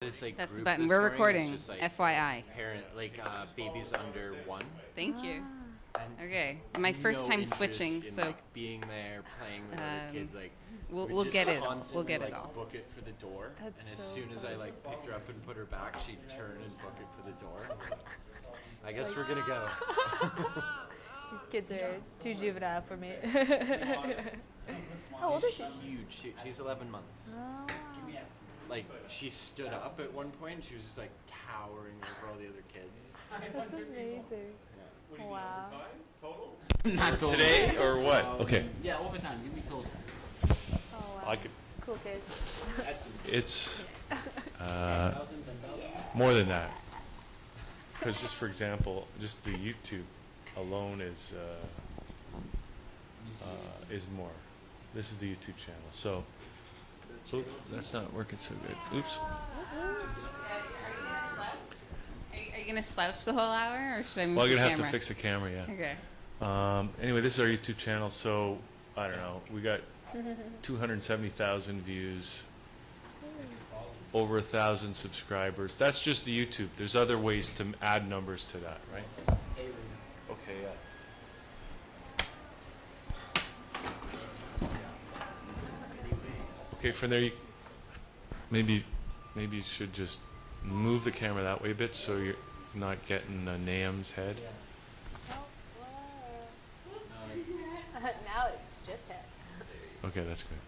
this like That's the group button. this We're morning. recording. It's just, like, FYI. parent babies under 1. Thank you. And Okay, my first no time interest switching, in, so like, being there, playing with other kids, like we'll we'd just get it. We'll constantly, get it like, all. book it for the door, That's and as so soon as I funny. like picked her up and put her back, she'd turn and book it for the door. I guess we're gonna go. These kids are too juvenile for me. How old is she? Huge. She's 11 months. Oh. Like, she stood up at one point, and she was just like towering over all the other kids. That's amazing. Wow. Not today or what? Okay. Yeah, overtime. Give me total. Oh, wow. I could, Cool kid. it's more than that. Because just for example, just the YouTube alone is more. This is the YouTube channel. So oops, that's not working so good. Oops. Are you gonna slouch the whole hour, or should I move Well, I'm the gonna have camera? to fix the camera. Yeah. Okay. Anyway, this is our YouTube channel. So I don't know. We got 270,000 views, over 1,000 subscribers. That's just the YouTube. There's other ways to add numbers to that, right? Okay, yeah. Okay, from there, maybe you should just move the camera that way a bit so you're not getting Naam's head. Now it's just head. Okay, that's good.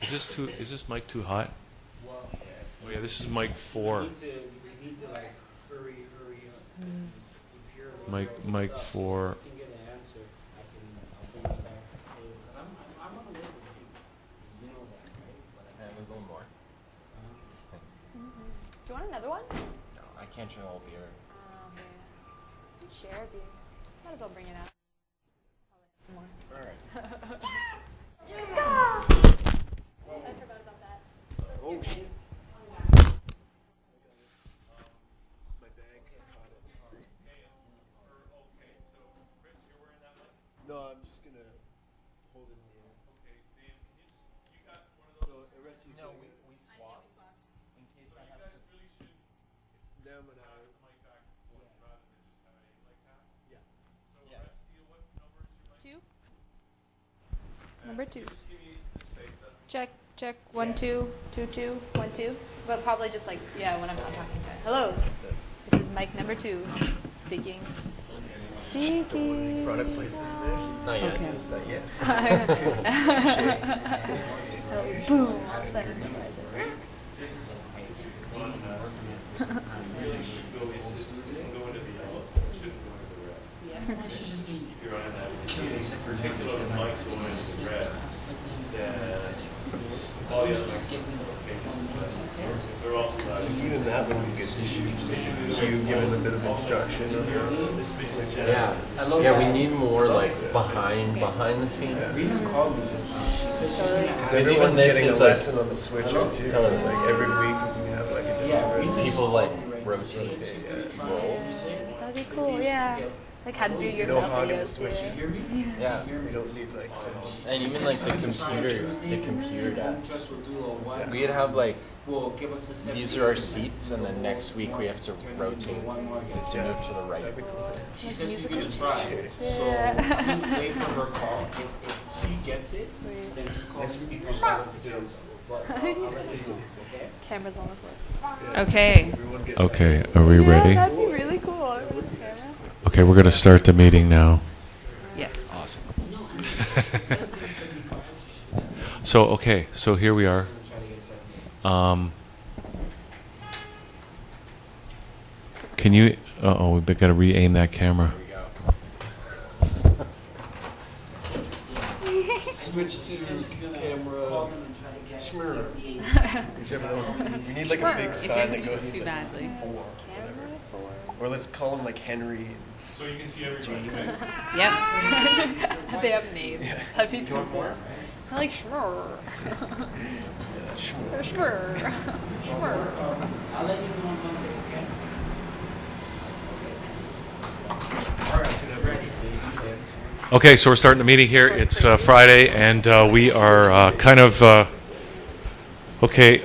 Is this mic too hot? Well, Oh yeah, this is mic 4. we need to like hurry up. Mic 4. I can get an answer. I'll bring it back. I'm on the way with you. You know that, right? But And we're going more. Do you want another one? No, I can't drink all beer. Oh, man. You can share a beer. Might as well bring it out. Some more. All right. I forgot about that. Oh shit. My bag caught it. No, I'm just gonna hold it in the air. No, the rest of you. No, we swapped. In case I have to. Them and I. Yeah. 2. Number 2. Check. 1 2 2 2 1 2. But probably just like when I'm not talking to. Hello. This is mic number 2 speaking. Speaking. Product placement in there? Not yet. Okay. Not yet. Oh, boom. Second supervisor. Even that one we get to shoot. You give them a bit of instruction on how. Yeah, we need more like behind the scenes. Reason called me just now. She said she's gonna have Because even Everyone's this getting a is like lesson on the switcher too. So it's like every week we can have like a different people like She rotate said she's gonna try roles. That'd be cool. Yeah. Like how to do No yourself hogging the videos. switch. You hear me? Yeah, We don't need like some. and even like the computer desks. Just will do a one. We'd have like Will give us a second. these are our seats, and then next week we have to rotate One more. to move to the right. That'd be cool. She said she's gonna try. So Yeah. we wait for her call. If she gets it, then she calls me. But I'll let you know, okay? Cameras on the floor. Okay. Everyone gets Okay, are we ready? That'd be really cool. Camera. Okay, we're gonna start the meeting now. Yes. Awesome. So here we are. Can you? We've got to re-aim that camera. Switch to camera. Schmur. Whichever one. We need like a big It sign that didn't goes too like badly. 4. Camera Whatever. 4. Or let's call him like Henry. So you can see everybody. Yep. They have names. That'd be so cool. I like Schmur. Yeah, Schmur. Schmur. Schmur. I'll let you know on Monday, okay? Okay, so we're starting the meeting here. It's Friday, and we are kind of okay.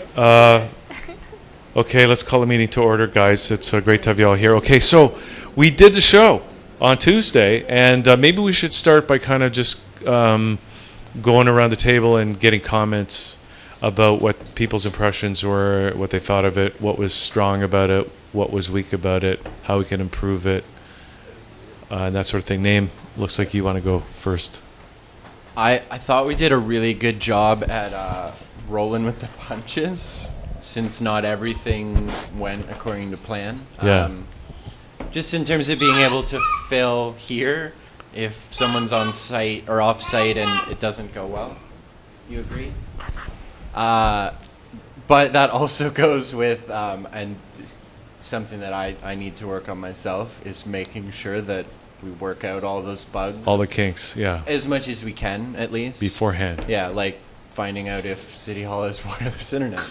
Okay, let's call the meeting to order, guys. It's great to have you all here. Okay, so we did the show on Tuesday, and maybe we should start by kind of just going around the table and getting comments about what people's impressions were, what they thought of it, what was strong about it, what was weak about it, how we can improve it, and that sort of thing. Name, looks like you want to go first. I thought we did a really good job at rolling with the punches, since not everything went according to plan. Yeah. Just in terms of being able to fill here if someone's on site or off site and it doesn't go well. You agree? But that also goes with, and something that I need to work on myself, is making sure that we work out all those bugs. All the kinks, yeah. As much as we can, at least. Beforehand. Yeah, like finding out if City Hall has wireless internet.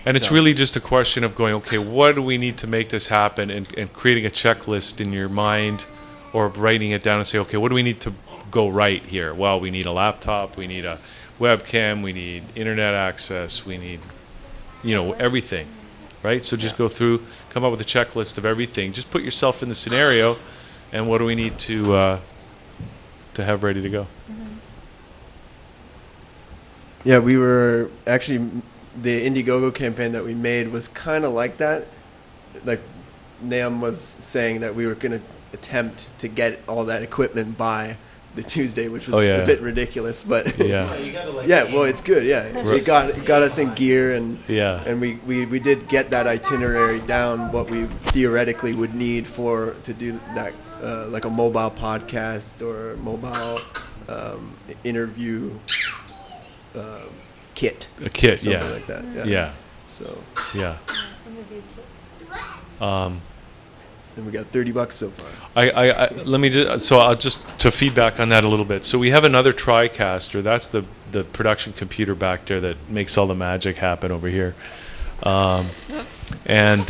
And it's really just a question of going, okay, what do we need to make this happen, and creating a checklist in your mind, or writing it down and say, okay, what do we need to go right here? Well, we need a laptop, we need a webcam, we need internet access, we need, everything, right? So just go through, come up with a checklist of everything. Just put yourself in the scenario, and what do we need to have ready to go? Yeah, we were actually, the Indiegogo campaign that we made was kind of like that. Like Nam was saying that we were going to attempt to get all that equipment by the Tuesday, which was a bit ridiculous, but yeah, well, it's good. Yeah, it got us in gear, and and we did get that itinerary down, what we theoretically would need to do that, like a mobile podcast or mobile interview kit. A kit, something like that. Yeah. So. Yeah. And we got $30 so far. Let me just, so I'll just to feedback on that a little bit. So we have another TriCaster. That's the production computer back there that makes all the magic happen over here. Oops. And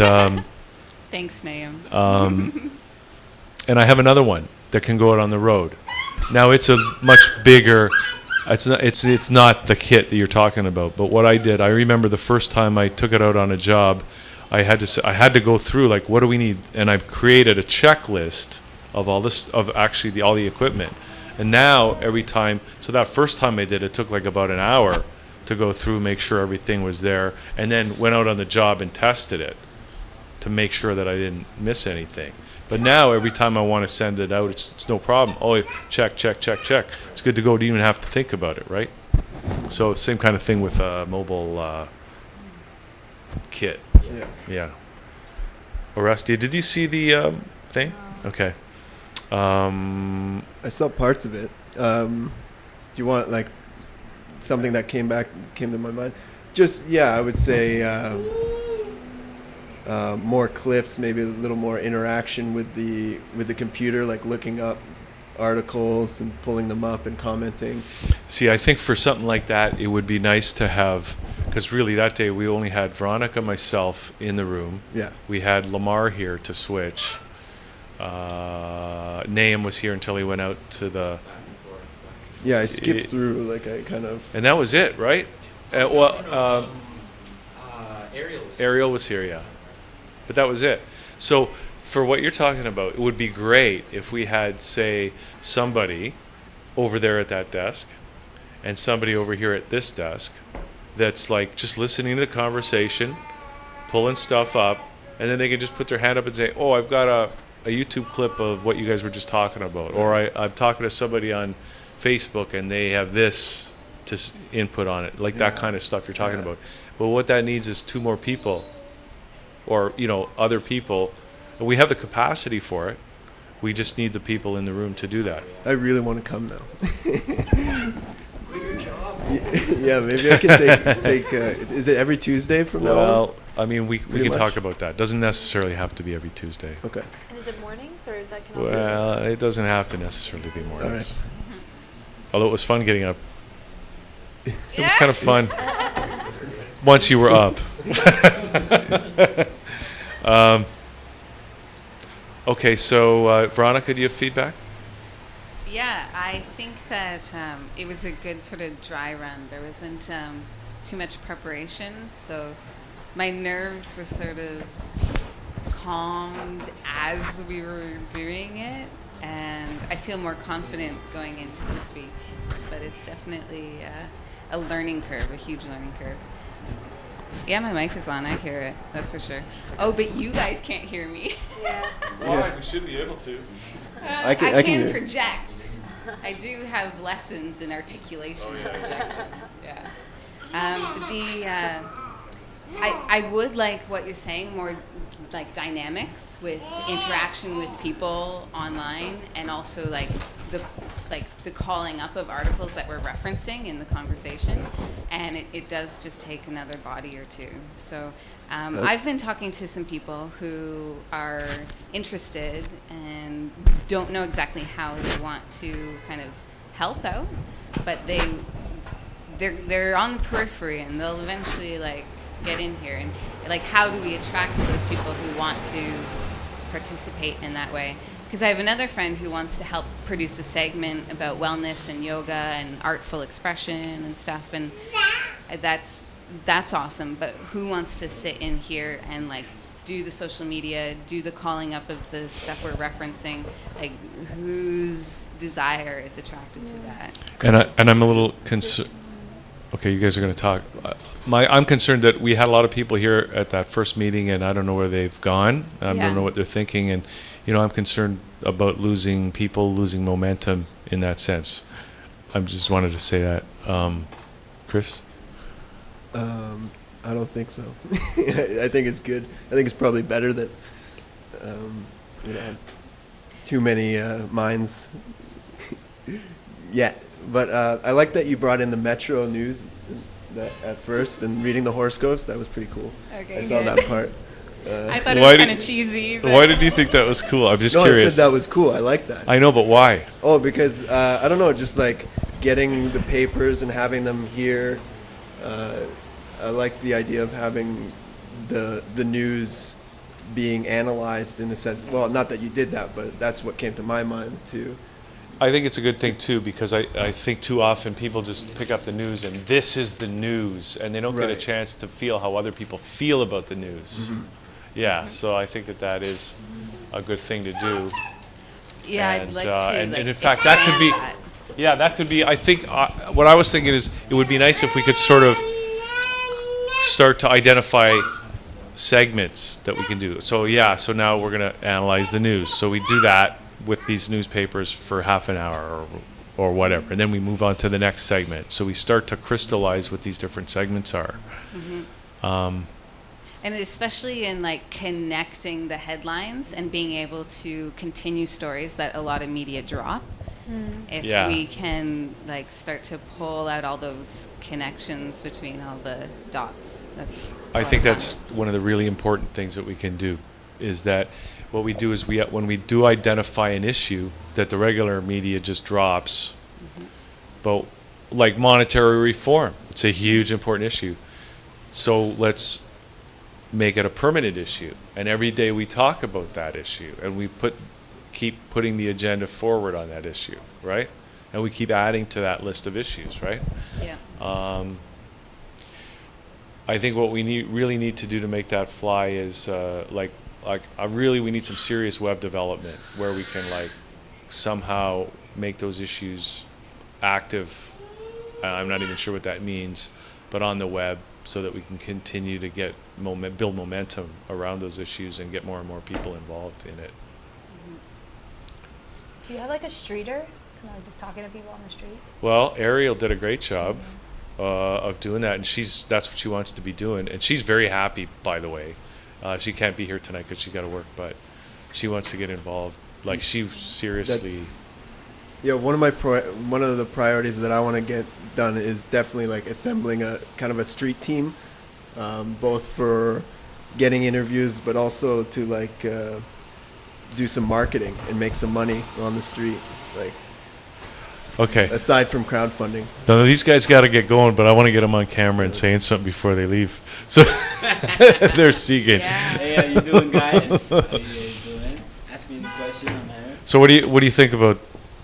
Thanks, Naeem. and I have another one that can go out on the road. Now it's a much bigger. It's not the kit that you're talking about. But what I did, I remember the first time I took it out on a job, I had to go through, like, what do we need, and I've created a checklist of all this, of actually all the equipment. And now every time, so that first time I did it took like about an hour to go through, make sure everything was there, and then went out on the job and tested it to make sure that I didn't miss anything. But now every time I want to send it out, it's no problem. Oh, check. It's good to go. Don't even have to think about it, right? So same kind of thing with a mobile kit. Yeah. Orestia, did you see the thing? Okay. I saw parts of it. Do you want like something that came to my mind? Just I would say more clips, maybe a little more interaction with the computer, like looking up articles and pulling them up and commenting. See, I think for something like that, it would be nice to have, because really that day we only had Veronica, myself in the room. Yeah. We had Lamar here to switch. Naeem was here until he went out to the. Yeah, I skipped through, like I kind of. And that was it, right? Ariel was here, yeah. But that was it. So for what you're talking about, it would be great if we had, say, somebody over there at that desk and somebody over here at this desk that's like just listening to the conversation, pulling stuff up, and then they can just put their hand up and say, oh, I've got a YouTube clip of what you guys were just talking about. Or I'm talking to somebody on Facebook and they have this to input on it, like that kind of stuff you're talking about. But what that needs is 2 more people, or other people. We have the capacity for it. We just need the people in the room to do that. I really want to come now. Quit your job. Yeah, maybe I can take. Is it every Tuesday from now on? Well, I mean, we can talk about that. Doesn't necessarily have to be every Tuesday. Okay. And is it mornings or that can also? Well, it doesn't have to necessarily be mornings. All right. Although it was fun getting up. It was kind of fun once you were up. Okay, so Veronica, do you have feedback? Yeah, I think that it was a good sort of dry run. There wasn't too much preparation, so my nerves were sort of calmed as we were doing it, and I feel more confident going into this week. But it's definitely a learning curve, a huge learning curve. Yeah, my mic is on. I hear it. That's for sure. Oh, but you guys can't hear me. Yeah. Why? We should be able to. I can I hear can you. project. I do have lessons in articulation. Oh, yeah. Projection. Yeah. I would like what you're saying, more like dynamics with interaction with people online, and also like the calling up of articles that we're referencing in the conversation, and it does just take another body or two. So I've been talking to some people who are interested and don't know exactly how they want to kind of help out, but they're on the periphery, and they'll eventually like get in here. And like, how do we attract those people who want to participate in that way? Because I have another friend who wants to help produce a segment about wellness and yoga and artful expression and stuff, and that's awesome. But who wants to sit in here and like do the social media, do the calling up of the stuff we're referencing? Like, whose desire is attracted to that? And I'm a little concerned. Okay, you guys are going to talk. I'm concerned that we had a lot of people here at that first meeting, and I don't know where they've gone. I Yeah. don't know what they're thinking, and I'm concerned about losing people, losing momentum in that sense. I just wanted to say that, Chris. I don't think so. I think it's good. I think it's probably better that we don't have too many minds yet. But I like that you brought in the Metro News that at first, and reading the horoscopes. That was pretty cool. Okay, I saw good. that part. I thought it Why was did- kind of cheesy. But Why did you think that was cool? I'm just No, I curious. said that was cool. I like that. I know, but why? Oh, because I don't know, just like getting the papers and having them here. I like the idea of having the news being analyzed in a sense. Well, not that you did that, but that's what came to my mind too. I think it's a good thing too, because I think too often people just pick up the news and this is the news, and they don't get a Right. chance to feel how other people feel about the news. Yeah, so I think that is a good thing to do. yeah, I'd And, like to. and like, in fact, that could be. expand that. Yeah, that could be. I think what I was thinking is it would be nice if we could sort of start to identify segments that we can do. So so now we're going to analyze the news. So we do that with these newspapers for half an hour or whatever, and then we move on to the next segment. So we start to crystallize what these different segments are. And especially in like connecting the headlines and being able to continue stories that a lot of media drop. If Yeah. we can like start to pull out all those connections between all the dots, that's. I think that's one of the really important things that we can do, is that what we do is when we do identify an issue that the regular media just drops, but like monetary reform, it's a huge important issue. So let's make it a permanent issue, and every day we talk about that issue, and we keep putting the agenda forward on that issue, right? And we keep adding to that list of issues, right? Yeah. I think what we really need to do to make that fly is we need some serious web development where we can like somehow make those issues active. I'm not even sure what that means, but on the web, so that we can continue to get build momentum around those issues and get more and more people involved in it. Do you have like a streeter? Kind of like just talking to people on the street? Well, Ariel did a great job of doing that, and that's what she wants to be doing, and she's very happy, by the way. She can't be here tonight because she got to work, but she wants to get involved. Like, she seriously. One of the priorities that I want to get done is definitely like assembling a kind of a street team, both for getting interviews, but also to like do some marketing and make some money on the street, like Okay. aside from crowdfunding. No, these guys got to get going, but I want to get them on camera and saying something before they leave. So they're seeking. Yeah. Hey, how you doing, guys? How you guys doing? Ask me any question, I'm here. So what do you think about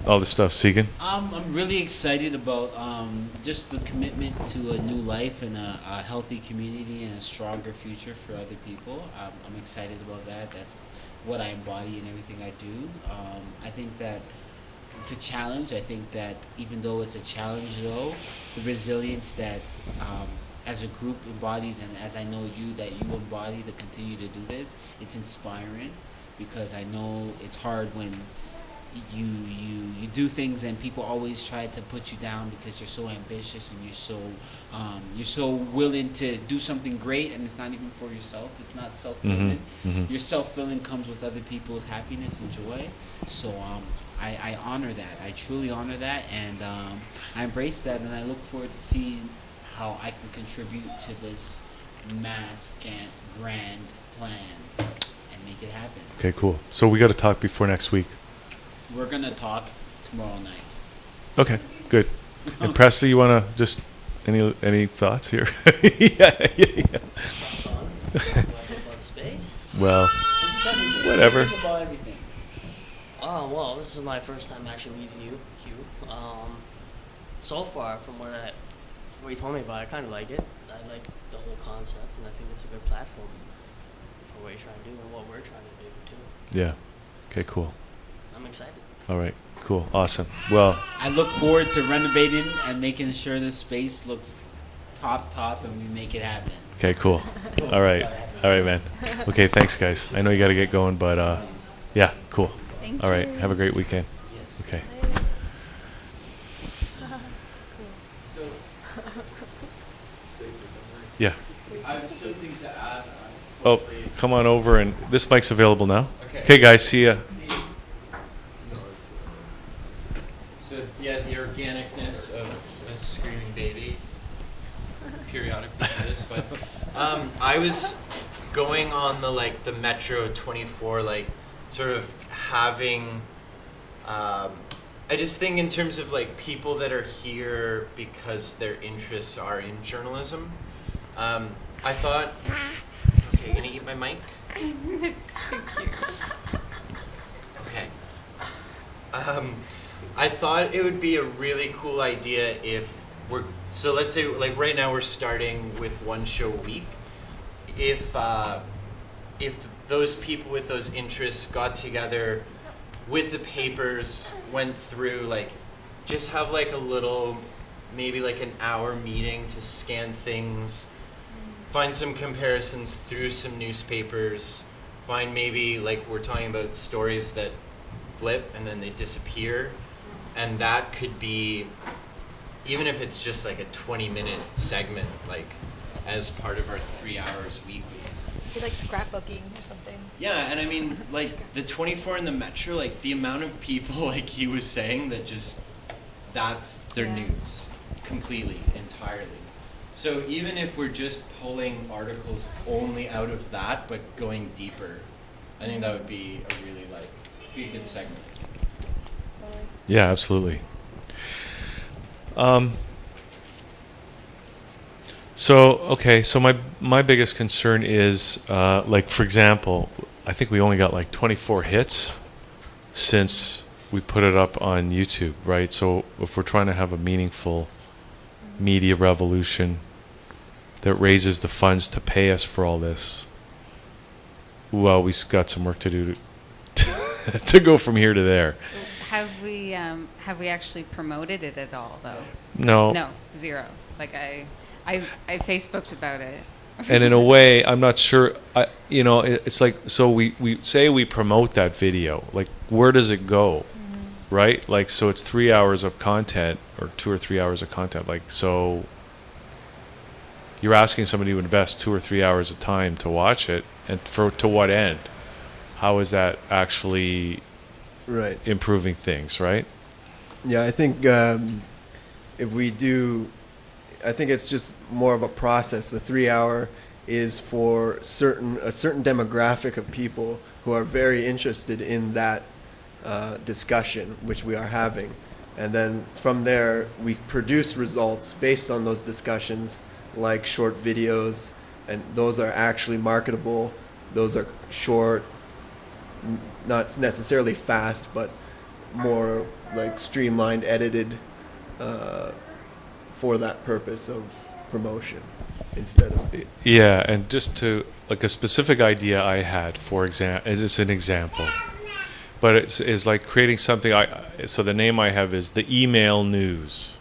all this stuff, Segan? I'm really excited about just the commitment to a new life and a healthy community and a stronger future for other people. I'm excited about that. That's what I embody in everything I do. I think that it's a challenge. I think that even though it's a challenge, though, the resilience that as a group embodies, and as I know you, that you embody to continue to do this, it's inspiring, because I know it's hard when you do things and people always try to put you down because you're so ambitious and you're so willing to do something great, and it's not even for yourself. It's not self-fulfilling. Your self-fulfilling comes with other people's happiness and joy. So I honor that. I truly honor that, and I embrace that, and I look forward to seeing how I can contribute to this mass grand plan and make it happen. Okay, cool. So we got to talk before next week. We're gonna talk tomorrow night. Okay, good. And Presley, you want to just any thoughts here? yeah. Well, whatever. About everything. Oh, well, this is my first time actually meeting you, Q. So far, from what you told me about, I kind of like it. I like the whole concept, and I think it's a good platform for what you're trying to do and what we're trying to do, too. Yeah. Okay, cool. I'm excited. All right, cool. Awesome. Well, I look forward to renovating and making sure this space looks top, and we make it happen. okay, cool. All right. All right, man. Okay, thanks, guys. I know you got to get going, but yeah, cool. Thank All right, you. have a great weekend. Yes. Okay. Yeah. I have something to add. Oh, come on over, and this mic's available now. Okay. Okay, guys, see ya. So yeah, the organicness of a screaming baby periodically does, but I was going on the Metro 24, sort of having I just think in terms of people that are here because their interests are in journalism. I thought, okay, you gonna eat my mic? It's too cute. Okay. I thought it would be a really cool idea if let's say right now we're starting with one show a week. If those people with those interests got together with the papers, went through just have a little, maybe an hour meeting to scan things, find some comparisons through some newspapers, find maybe we're talking about stories that blip and then they disappear, and that could be, even if it's just a 20-minute segment as part of our 3 hours weekly. Be like scrapbooking or something. Yeah, and I mean, the 24 in the Metro, the amount of people, he was saying, that just, that's their Yeah. news, completely, entirely. So even if we're just pulling articles only out of that, but going deeper, I think that would be a really, be a good segment. Yeah, absolutely. So my biggest concern is for example, I think we only got 24 hits since we put it up on YouTube, right? So if we're trying to have a meaningful media revolution that raises the funds to pay us for all this, well, we've got some work to do to go from here to there. Have we actually promoted it at all though? No. No, zero. I Facebooked about it. And in a way, I'm not sure. It's so we say we promote that video. Where does it go, right? So it's 3 hours of content, or 2 or 3 hours of content. So you're asking somebody to invest 2 or 3 hours of time to watch it, and to what end? How is that actually Right. improving things, right? Yeah, I think if we do, I think it's just more of a process. The 3 hour is for a certain demographic of people who are very interested in that discussion, which we are having. And then from there, we produce results based on those discussions, like short videos, and those are actually marketable. Those are short, not necessarily fast, but more like streamlined, edited for that purpose of promotion instead of. Yeah, and just to like a specific idea I had, for example, is an example, but it's like creating something. So the name I have is the email news.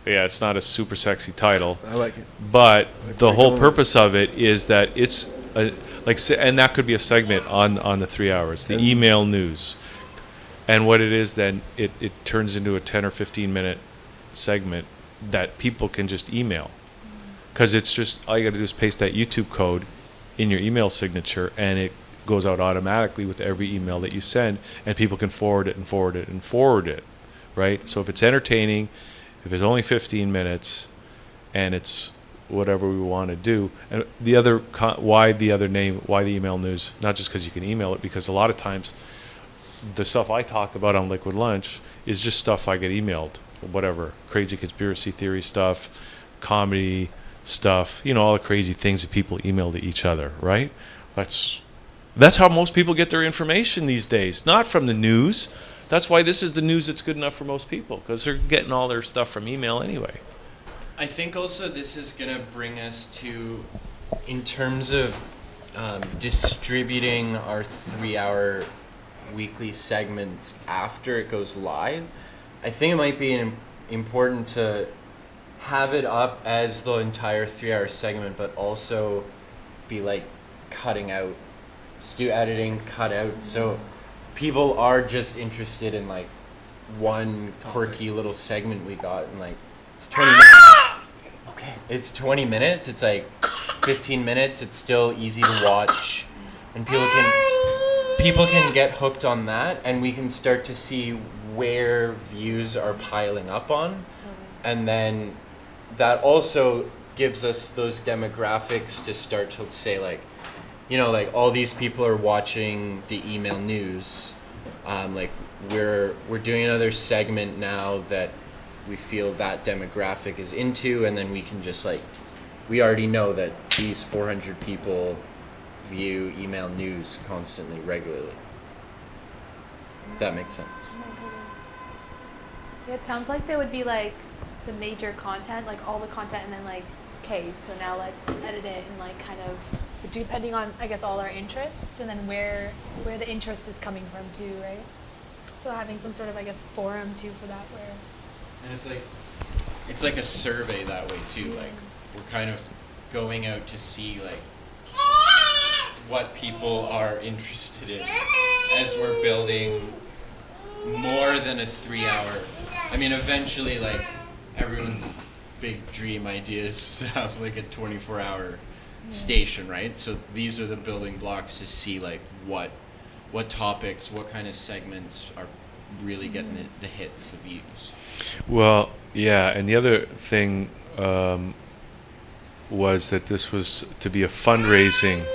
Yeah, it's not a super sexy title, I like it. but Like the we're whole going purpose of it is that it's and that could be a segment on the 3 hours, the And- email news, and what it is then it turns into a 10 or 15 minute segment that people can just email, because it's just all you got to do is paste that YouTube code in your email signature, and it goes out automatically with every email that you send, and people can forward it and forward it and forward it, right? So if it's entertaining, if it's only 15 minutes, and it's whatever we want to do, and the other why the other name, why the email news, not just because you can email it, because a lot of times the stuff I talk about on Liquid Lunch is just stuff I get emailed, whatever, crazy conspiracy theory stuff, comedy stuff, all the crazy things that people email to each other, right? That's how most people get their information these days, not from the news. That's why this is the news that's good enough for most people, because they're getting all their stuff from email anyway. I think also this is going to bring us to, in terms of distributing our 3-hour weekly segments after it goes live, I think it might be important to have it up as the entire 3-hour segment, but also be like cutting out, just do editing, cut out, so people are just interested in like one quirky little segment we got, and like it's 20 minutes. Okay, it's 20 minutes. It's like 15 minutes. It's still easy to watch, and people can get hooked on that, and we can start to see where views are piling up on, and then that also gives us those demographics to start to say like, like all these people are watching the email news. Like we're doing another segment now that we feel that demographic is into, and then we can just like, we already know that these 400 people view email news constantly, regularly. If that makes sense. Yeah, it sounds like there would be like the major content, like all the content, and then like, okay, so now let's edit it and like kind of depending on, I guess, all our interests, and then where the interest is coming from too, right? So having some sort of, I guess, forum too for that, where. And it's like a survey that way too. Like we're kind of going out to see like what people are interested in as we're building more than a 3-hour. I mean, eventually, like everyone's big dream idea is to have like a 24-hour station, right? So these are the building blocks to see like what topics, what kind of segments are really getting the hits, the views. Well, yeah, and the other thing was that this was to be a fundraising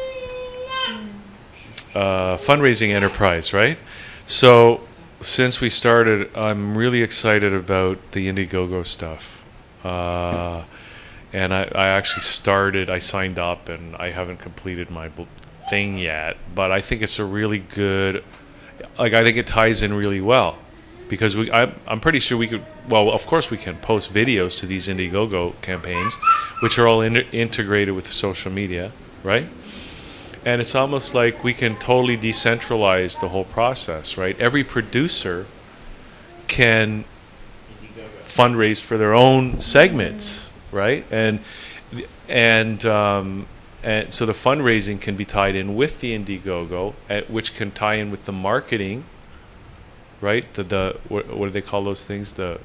enterprise, right? So since we started, I'm really excited about the Indiegogo stuff. And I actually I signed up, and I haven't completed my thing yet, but I think it's a really good, I think it ties in really well, because I'm pretty sure we could, well, of course we can post videos to these Indiegogo campaigns, which are all integrated with social media, right? And it's almost like we can totally decentralize the whole process, right? Every producer can fundraise for their own segments, right? And so the fundraising can be tied in with the Indiegogo, which can tie in with the marketing, right? What do they call those things? The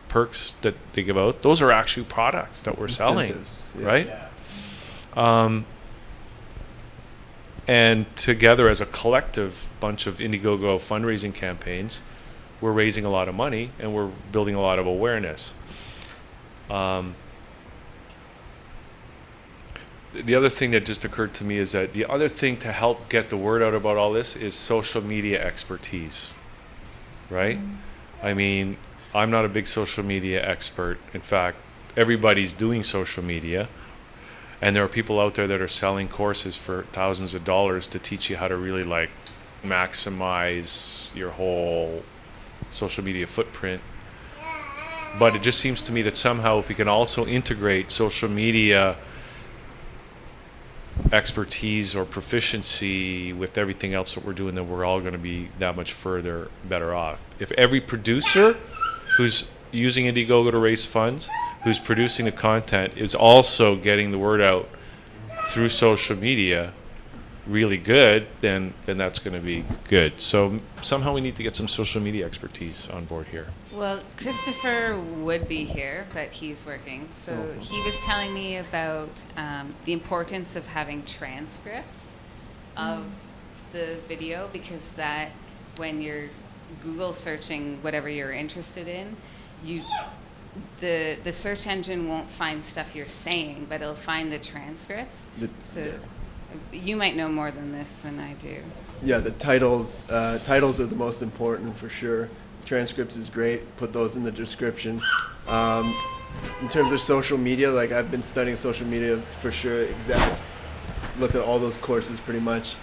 perks that they give out. Those are actually products that we're selling, Yeah. right? And together as a collective bunch of Indiegogo fundraising campaigns, we're raising a lot of money and we're building a lot of awareness. The other thing that just occurred to me is that the other thing to help get the word out about all this is social media expertise, right? I mean, I'm not a big social media expert. In fact, everybody's doing social media, and there are people out there that are selling courses for thousands of dollars to teach you how to really maximize your whole social media footprint. But it just seems to me that somehow if we can also integrate social media expertise or proficiency with everything else that we're doing, then we're all going to be that much further better off. If every producer who's using Indiegogo to raise funds, who's producing the content, is also getting the word out through social media really good, then that's going to be good. So somehow we need to get some social media expertise on board here. Well, Christopher would be here, but he's working. So he was telling me about the importance of having transcripts of the video, because that when you're Google searching whatever you're interested in, the search engine won't find stuff you're saying, but it'll find the transcripts. You might know more than this than I do. Yeah, the titles are the most important for sure. Transcripts is great. Put those in the description. In terms of social media, like I've been studying social media for sure. Looked at all those courses pretty much.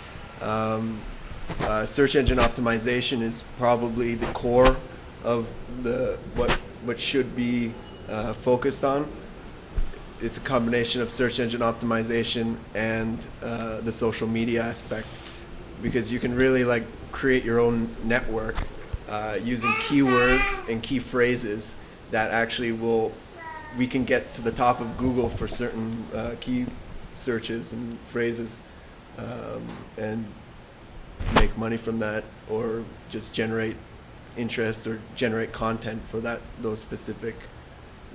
Search engine optimization is probably the core of what should be focused on. It's a combination of search engine optimization and the social media aspect, because you can really like create your own network using keywords and key phrases that actually we can get to the top of Google for certain key searches and phrases, and make money from that, or just generate interest or generate content for those specific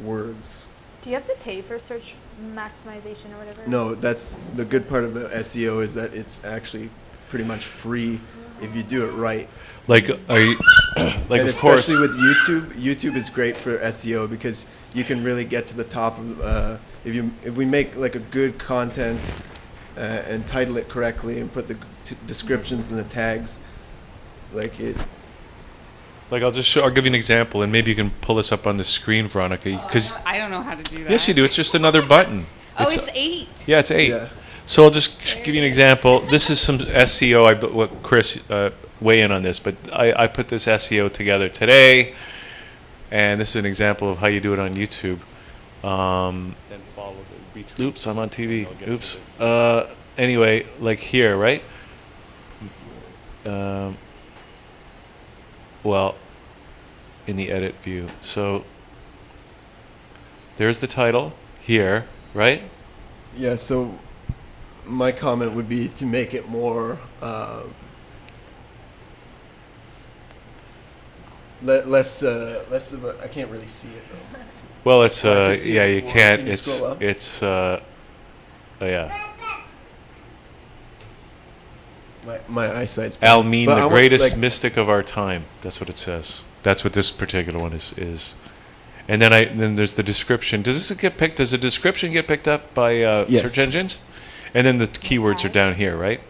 words. Do you have to pay for search maximization or whatever? No, that's the good part about SEO, is that it's actually pretty much free if you do it right. Like, are you, like, and of course, especially with YouTube. YouTube is great for SEO because you can really get to the top of if we make like a good content and title it correctly and put the descriptions and the tags, like it. like I'll give you an example, and maybe you can pull this up on the screen, Veronica, because I don't know how to do that. yes, you do. It's just another button. It's 8. Yeah, it's 8. Yeah. So I'll just give you an example. This is some SEO. What Chris weigh in on this, but I put this SEO together today, and this is an example of how you do it on YouTube. Then follow the retweets. Oops, I'm on TV. Oops. Anyway, like here, right? Well, in the edit view. So there's the title here, right? Yeah. So my comment would be to make it more. Less of a, I can't really see it though. Well, it's I can see yeah, it you before. can't. Can you scroll up? It's yeah. My eyesight's bad. Almin, But I the want, greatest like- mystic of our time. That's what it says. That's what this particular one is. And then there's the description. Does the description get picked up by Yes. search engines? And then the keywords are down here, right?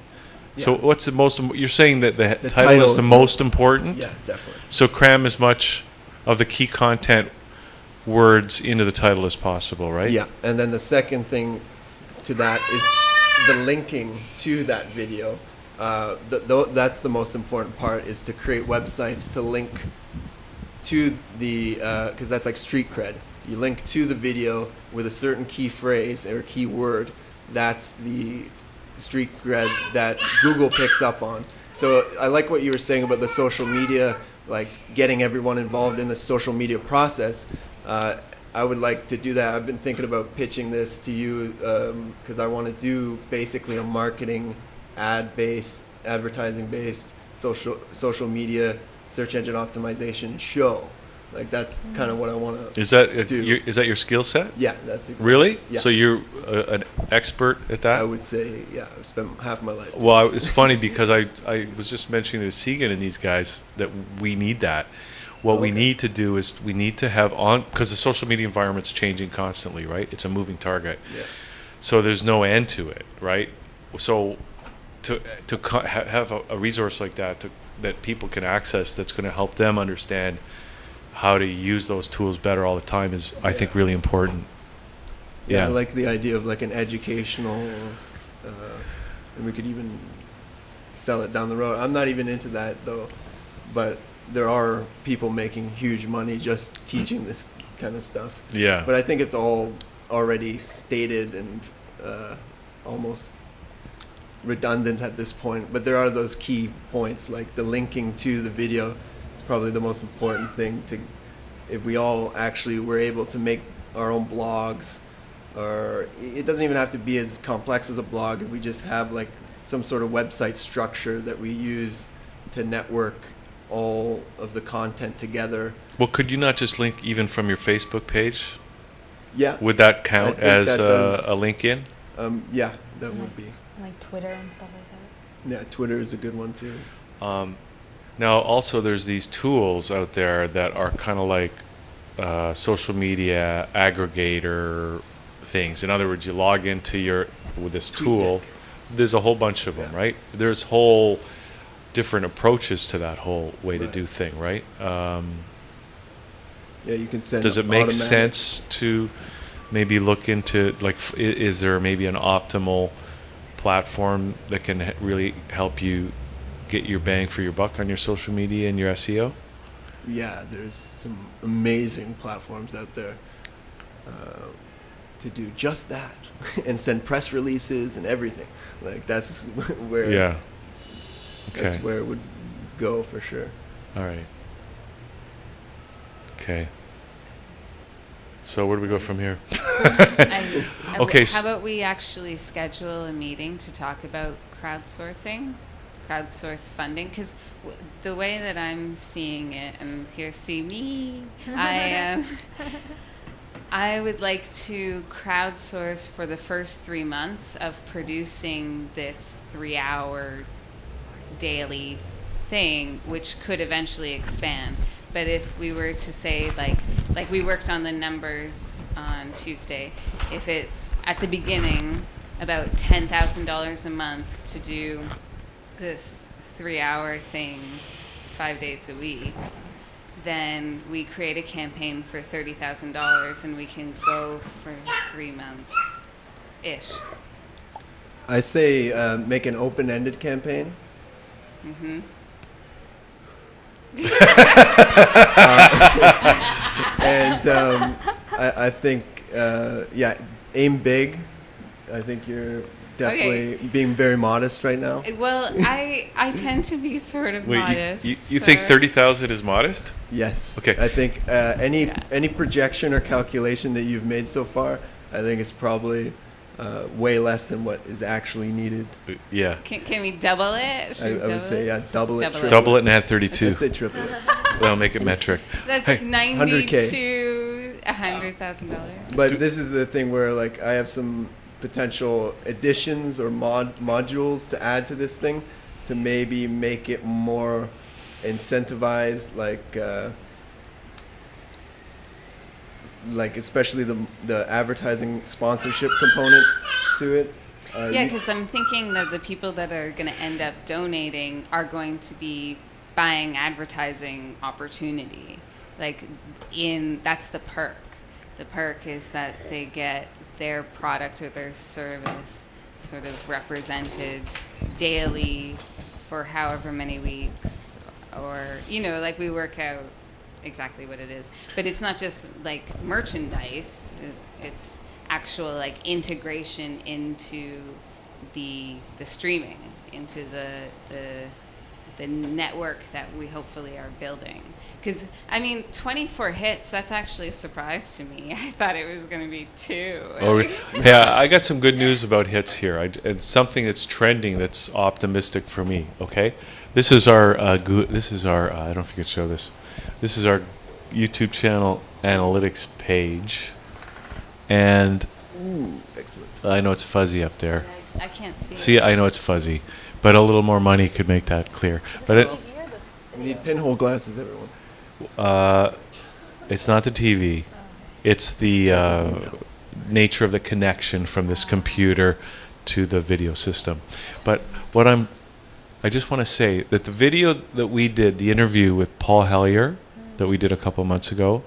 So Yeah. what's the most? You're saying that the title title is is the the- most important. Yeah, definitely. So cram as much of the key content words into the title as possible, right? Yeah, and then the second thing to that is the linking to that video. That's the most important part, is to create websites to link to the, because that's like street cred. You link to the video with a certain key phrase or key word. That's the street cred that Google picks up on. So I like what you were saying about the social media, like getting everyone involved in the social media process. I would like to do that. I've been thinking about pitching this to you because I want to do basically a marketing, advertising-based social media search engine optimization show. Like that's kind of what I want to. Is that do. is that your skill set? Yeah, that's exactly, Really? Yeah. So you're an expert at that? I would say, yeah. I've spent half my life. Well, it's funny because I was just mentioning to Segan and these guys that we need that. What we Okay. need to do is we need to have on, because the social media environment's changing constantly, right? It's a moving target. Yeah. So there's no end to it, right? So to have a resource like that that people can access, that's going to help them understand how to use those tools better all the time is, I think, really important. Yeah, I Yeah. like the idea of like an educational, and we could even sell it down the road. I'm not even into that though, but there are people making huge money just teaching this kind of stuff. Yeah. But I think it's all already stated and almost redundant at this point. But there are those key points, like the linking to the video. It's probably the most important thing. If we all actually were able to make our own blogs, or it doesn't even have to be as complex as a blog. If we just have like some sort of website structure that we use to network all of the content together. Well, could you not just link even from your Facebook page? Yeah. Would that I count think as that does. a link in? Yeah, that would be. Like Twitter and stuff like that. Yeah, Twitter is a good one too. Now, also, there's these tools out there that are kind of like social media aggregator things. In other words, you log into with this tool. There's a whole bunch of them, Yeah. right? There's whole different approaches to that whole way to Right. do thing, right? Yeah, you can send. Does it make automatic- sense to maybe look into, like, is there maybe an optimal platform that can really help you get your bang for your buck on your social media and your SEO? Yeah, there's some amazing platforms out there to do just that and send press releases and everything. Like that's where. Yeah. That's Okay. where it would go for sure. All right. Okay. So where do we go from here? Okay, How about we actually schedule a meeting to talk about crowdsourcing, crowdsource funding? Because the way that I'm seeing it, and here, see me, I would like to crowdsource for the first 3 months of producing this 3-hour daily thing, which could eventually expand. But if we were to say, like we worked on the numbers on Tuesday, if it's at the beginning about $10,000 a month to do this 3-hour thing 5 days a week, then we create a campaign for $30,000 and we can go for 3 months ish. I say make an open-ended campaign. Mm-hmm. And I think, yeah, aim big. I think you're definitely being very modest right now. Well, I tend to be sort of Wait, modest. you think so- 30,000 is modest? Yes. Okay. I think any Yeah. any projection or calculation that you've made so far, I think is probably way less than what is actually needed. Yeah. Can we double it? Should we I would say, yeah, Just double it, triple Double it and add I'd 32. say triple it. That'll make it metric. That's Hey, 90 100K. to $100,000. But this is the thing where like I have some potential additions or modules to add to this thing to maybe make it more incentivized, like especially the advertising sponsorship component to it. Yeah, because I'm thinking that the people that are going to end up donating are going to be buying advertising opportunity. That's the perk. The perk is that they get their product or their service sort of represented daily for however many weeks, or like we work out exactly what it is. But it's not just like merchandise, it's actual like integration into the streaming, into the network that we hopefully are building. Because, 24 hits, that's actually a surprise to me. I thought it was going to be 2. Yeah, I got some good news about hits here. It's something that's trending that's optimistic for me, okay? This is our, I don't know if you could show this. This is our YouTube channel analytics page. And Ooh, excellent. I know it's fuzzy up there. I can't see. See, I know it's fuzzy, but a little more money could make that clear. But We need pinhole glasses, everyone. it's not the TV. It's the nature of the connection from this computer to the video system. But I just want to say that the video that we did, the interview with Paul Hellier that we did a couple months ago,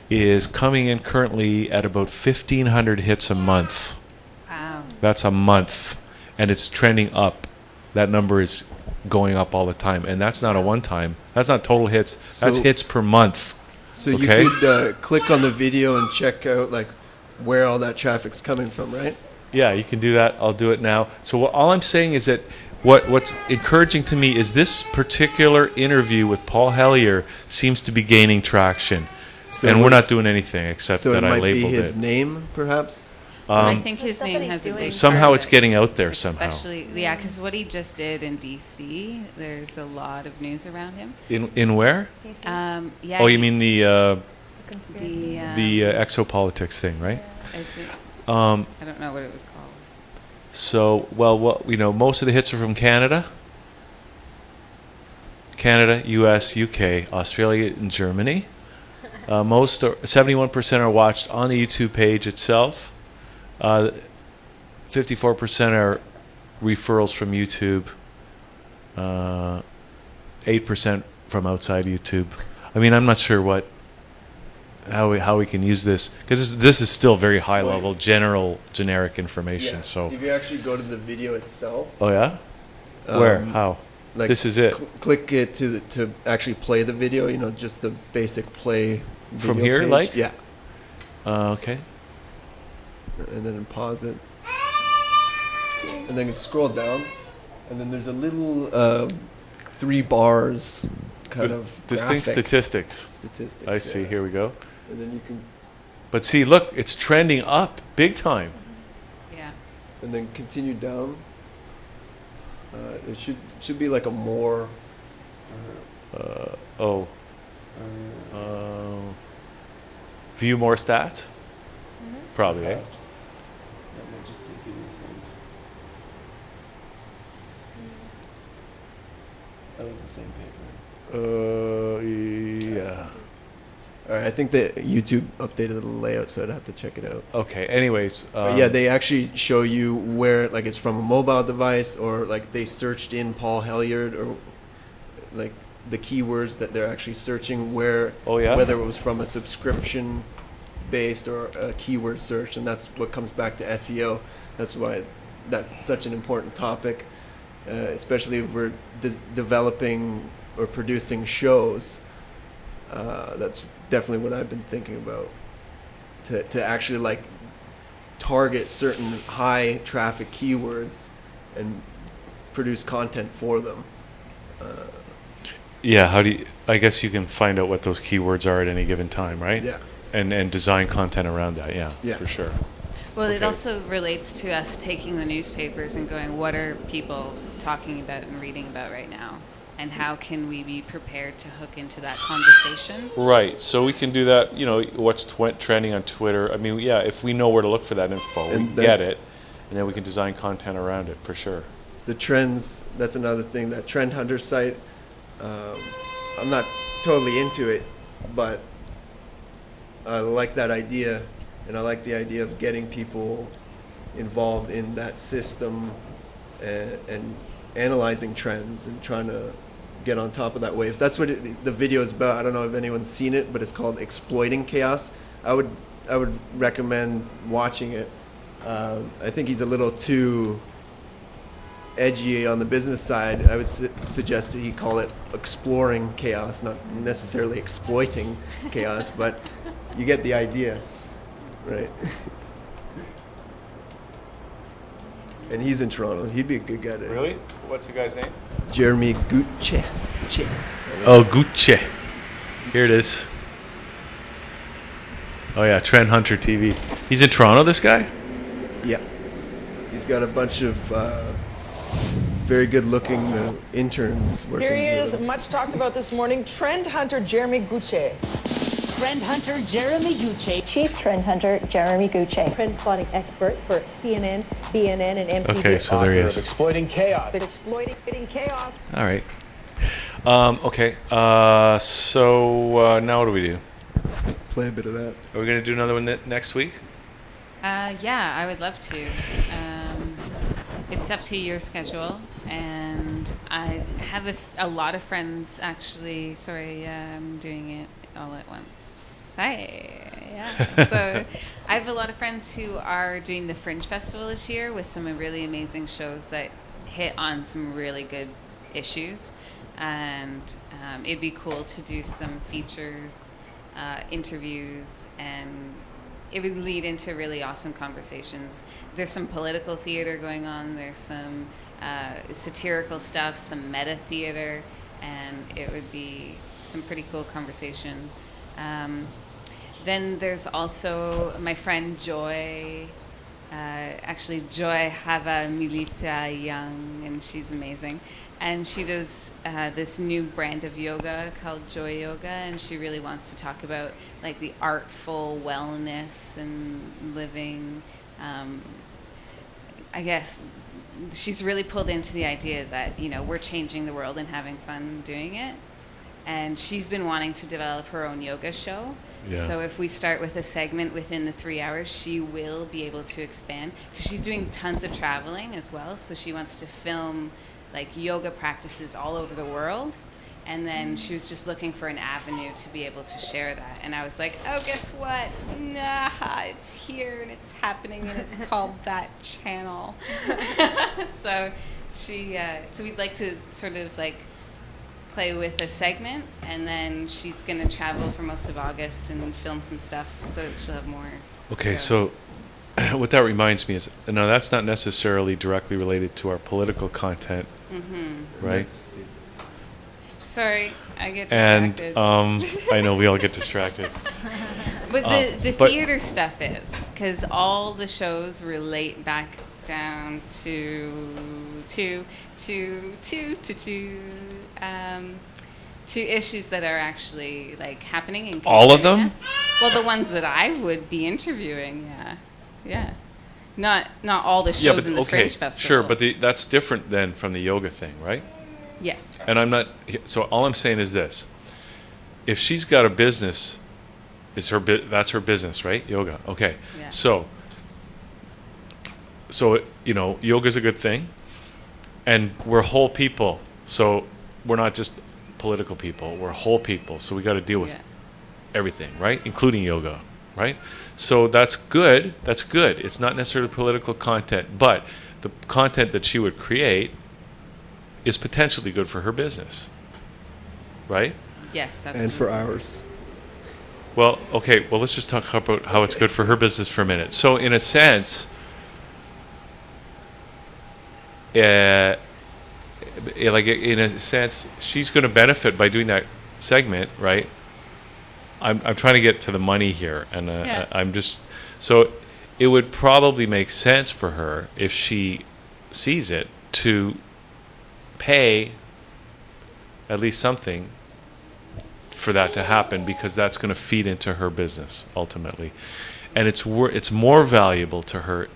is coming in currently at about 1,500 hits a month. Wow. That's a month, and it's trending up. That number is going up all the time, and that's not a one-time. That's not total hits. That's So- hits per month. So you Okay. could click on the video and check out like where all that traffic's coming from, right? Yeah, you can do that. I'll do it now. So all I'm saying is that what's encouraging to me is this particular interview with Paul Hellier seems to be gaining traction, So and what- we're not doing anything except So that it I might be labeled his it. name, perhaps. I think The his stuff name that he's has a doing- big Somehow part it's of it. getting out there somehow. Especially, yeah, because what he just did in DC, there's a lot of news around him. In where? DC, Yeah. Oh, you mean the conspiracy. exopolitics thing, right? is it, Um, I don't know what it was called. So, most of the hits are from Canada, U.S., U.K., Australia, and Germany. 71% are watched on the YouTube page itself. 54% are referrals from YouTube. 8% from outside YouTube. I mean, I'm not sure how we can use this, because this is still very high level, generic information. So, if you actually go to the video itself, oh yeah, where, um, how? like This is it. click it to actually play the video. You know, just the basic play. From video here, page. like? Yeah, Okay. and then pause it, and then scroll down, and then there's a little 3 bars kind of Distinct graphic statistics. I see. yeah. Here we go. And then you can, But see, look, it's trending up big time. Yeah. and then continue down. It should be like a more. Oh. View more stats? Probably, eh? Perhaps. That might just take it in a sense. That was the same paper. Yeah. All right, I think that YouTube updated the layout, so I'd have to check it out. Okay. Anyways. But yeah, they actually show you where, like, it's from a mobile device, or like they searched in Paul Helliard, or like the keywords that they're actually searching, where Oh, yeah? whether it was from a subscription based or a keyword search, and that's what comes back to SEO. That's why that's such an important topic, especially if we're developing or producing shows. That's definitely what I've been thinking about, to actually like target certain high traffic keywords and produce content for them. Yeah. I guess you can find out what those keywords are at any given time, right? Yeah. And design content around that. Yeah. Yeah. For sure. Well, it Okay. also relates to us taking the newspapers and going, what are people talking about and reading about right now? And how can we be prepared to hook into that conversation? Right. So we can do that. What's trending on Twitter. I mean, yeah. If we know where to look for that info, we And get it, and then we can design content around it for sure. The trends, that's another thing. That Trend Hunter site, I'm not totally into it, but I like that idea, and I like the idea of getting people involved in that system, and analyzing trends and trying to get on top of that wave. That's what the video is about. I don't know if anyone's seen it, but it's called Exploiting Chaos. I would recommend watching it. I think he's a little too edgy on the business side. I would suggest that he call it exploring chaos, not necessarily exploiting chaos, but you get the idea, right? And he's in Toronto. He'd be a good guy to. Really? What's the guy's name? Jeremy Gucci. Oh, Gucci. Here it is. Oh yeah, Trend Hunter TV. He's in Toronto, this guy? Yeah. He's got a bunch of very good-looking interns working. Here he with is, him. much talked about this morning, trend hunter Jeremy Gucci. Trend hunter Jeremy Gucci. Chief Trend Hunter Jeremy Gucci. Trend spotting expert for CNN, BNN, and MTV. Okay, so there he is. Exploiting chaos. Exploiting chaos. All right. Okay. So now what do we do? Play a bit of that. Are we going to do another one next week? Yeah, I would love to. It's up to your schedule, and I have a lot of friends actually. Sorry, I'm doing it all at once. Hi. Yeah. So I have a lot of friends who are doing the Fringe Festival this year with some really amazing shows that hit on some really good issues, and it'd be cool to do some features, interviews, and it would lead into really awesome conversations. There's some political theater going on. There's some satirical stuff, some meta theater, and it would be some pretty cool conversation. Then there's also my friend Joy. Actually, Joy Hava Milita Young, and she's amazing. And she does this new brand of yoga called Joy Yoga, and she really wants to talk about like the artful wellness and living. I guess she's really pulled into the idea that, you know, we're changing the world and having fun doing it. And she's been wanting to develop her own yoga show. Yeah. So if we start with a segment within the 3 hours, she will be able to expand. Because she's doing tons of traveling as well. So she wants to film like yoga practices all over the world. And then she was just looking for an avenue to be able to share that. And I was like, oh, guess what? Nah, it's here and it's happening and it's called That Channel. So so we'd like to sort of like play with a segment, and then she's going to travel for most of August and film some stuff, so she'll have more. Okay, so what that reminds me is, no, that's not necessarily directly related to our political content, right? Sorry, I get And distracted. I know we all get distracted. But the but- theater stuff is, because all the shows relate back down to issues that are actually like happening in All of them? Well, the ones that I would be interviewing, yeah. Not all the shows Yeah, but in the okay, Fringe Festival. sure, but that's different than from the yoga thing, right? Yes. And I'm not. So all I'm saying is this: if she's got a business, it's that's her business, right? Yoga. Okay. Yeah. So you know, yoga's a good thing, and we're whole people. So we're not just political people. We're whole people. So we got to deal with everything, right? Including yoga, right? So that's good. That's good. It's not necessarily political content, but the content that she would create is potentially good for her business, right? Yes, absolutely. And for ours. Well, okay. Well, let's just talk about how it's good for her business for a minute. So, in a sense, she's going to benefit by doing that segment, right? I'm trying to get to the money here, and I'm just so it would probably make sense for her if she sees it to pay at least something for that to happen, because that's going to feed into her business ultimately, and it's more valuable to her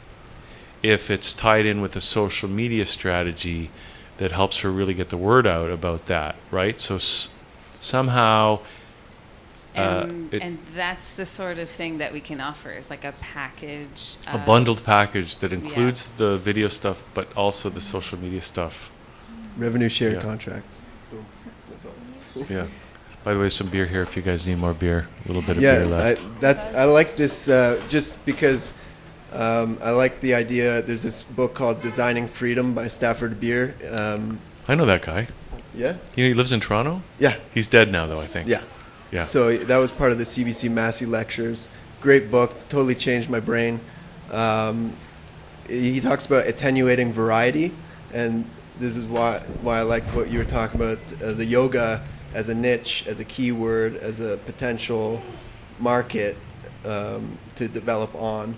if it's tied in with a social media strategy that helps her really get the word out about that, right? So somehow and that's the sort of thing that we can offer, is like a package, a bundled package that includes the video stuff but also the social media stuff. Revenue share contract. Boom. That's all. Yeah. By the way, some beer here if you guys need more beer. A little bit of beer left. I like this just because I like the idea. There's this book called Designing Freedom by Stafford Beer. I know that guy. Yeah? You know, he lives in Toronto? Yeah. He's dead now, though, I think. Yeah. Yeah. So that was part of the CBC Massey lectures. Great book. Totally changed my brain. He talks about attenuating variety, and this is why I like what you were talking about, the yoga as a niche, as a keyword, as a potential market to develop on.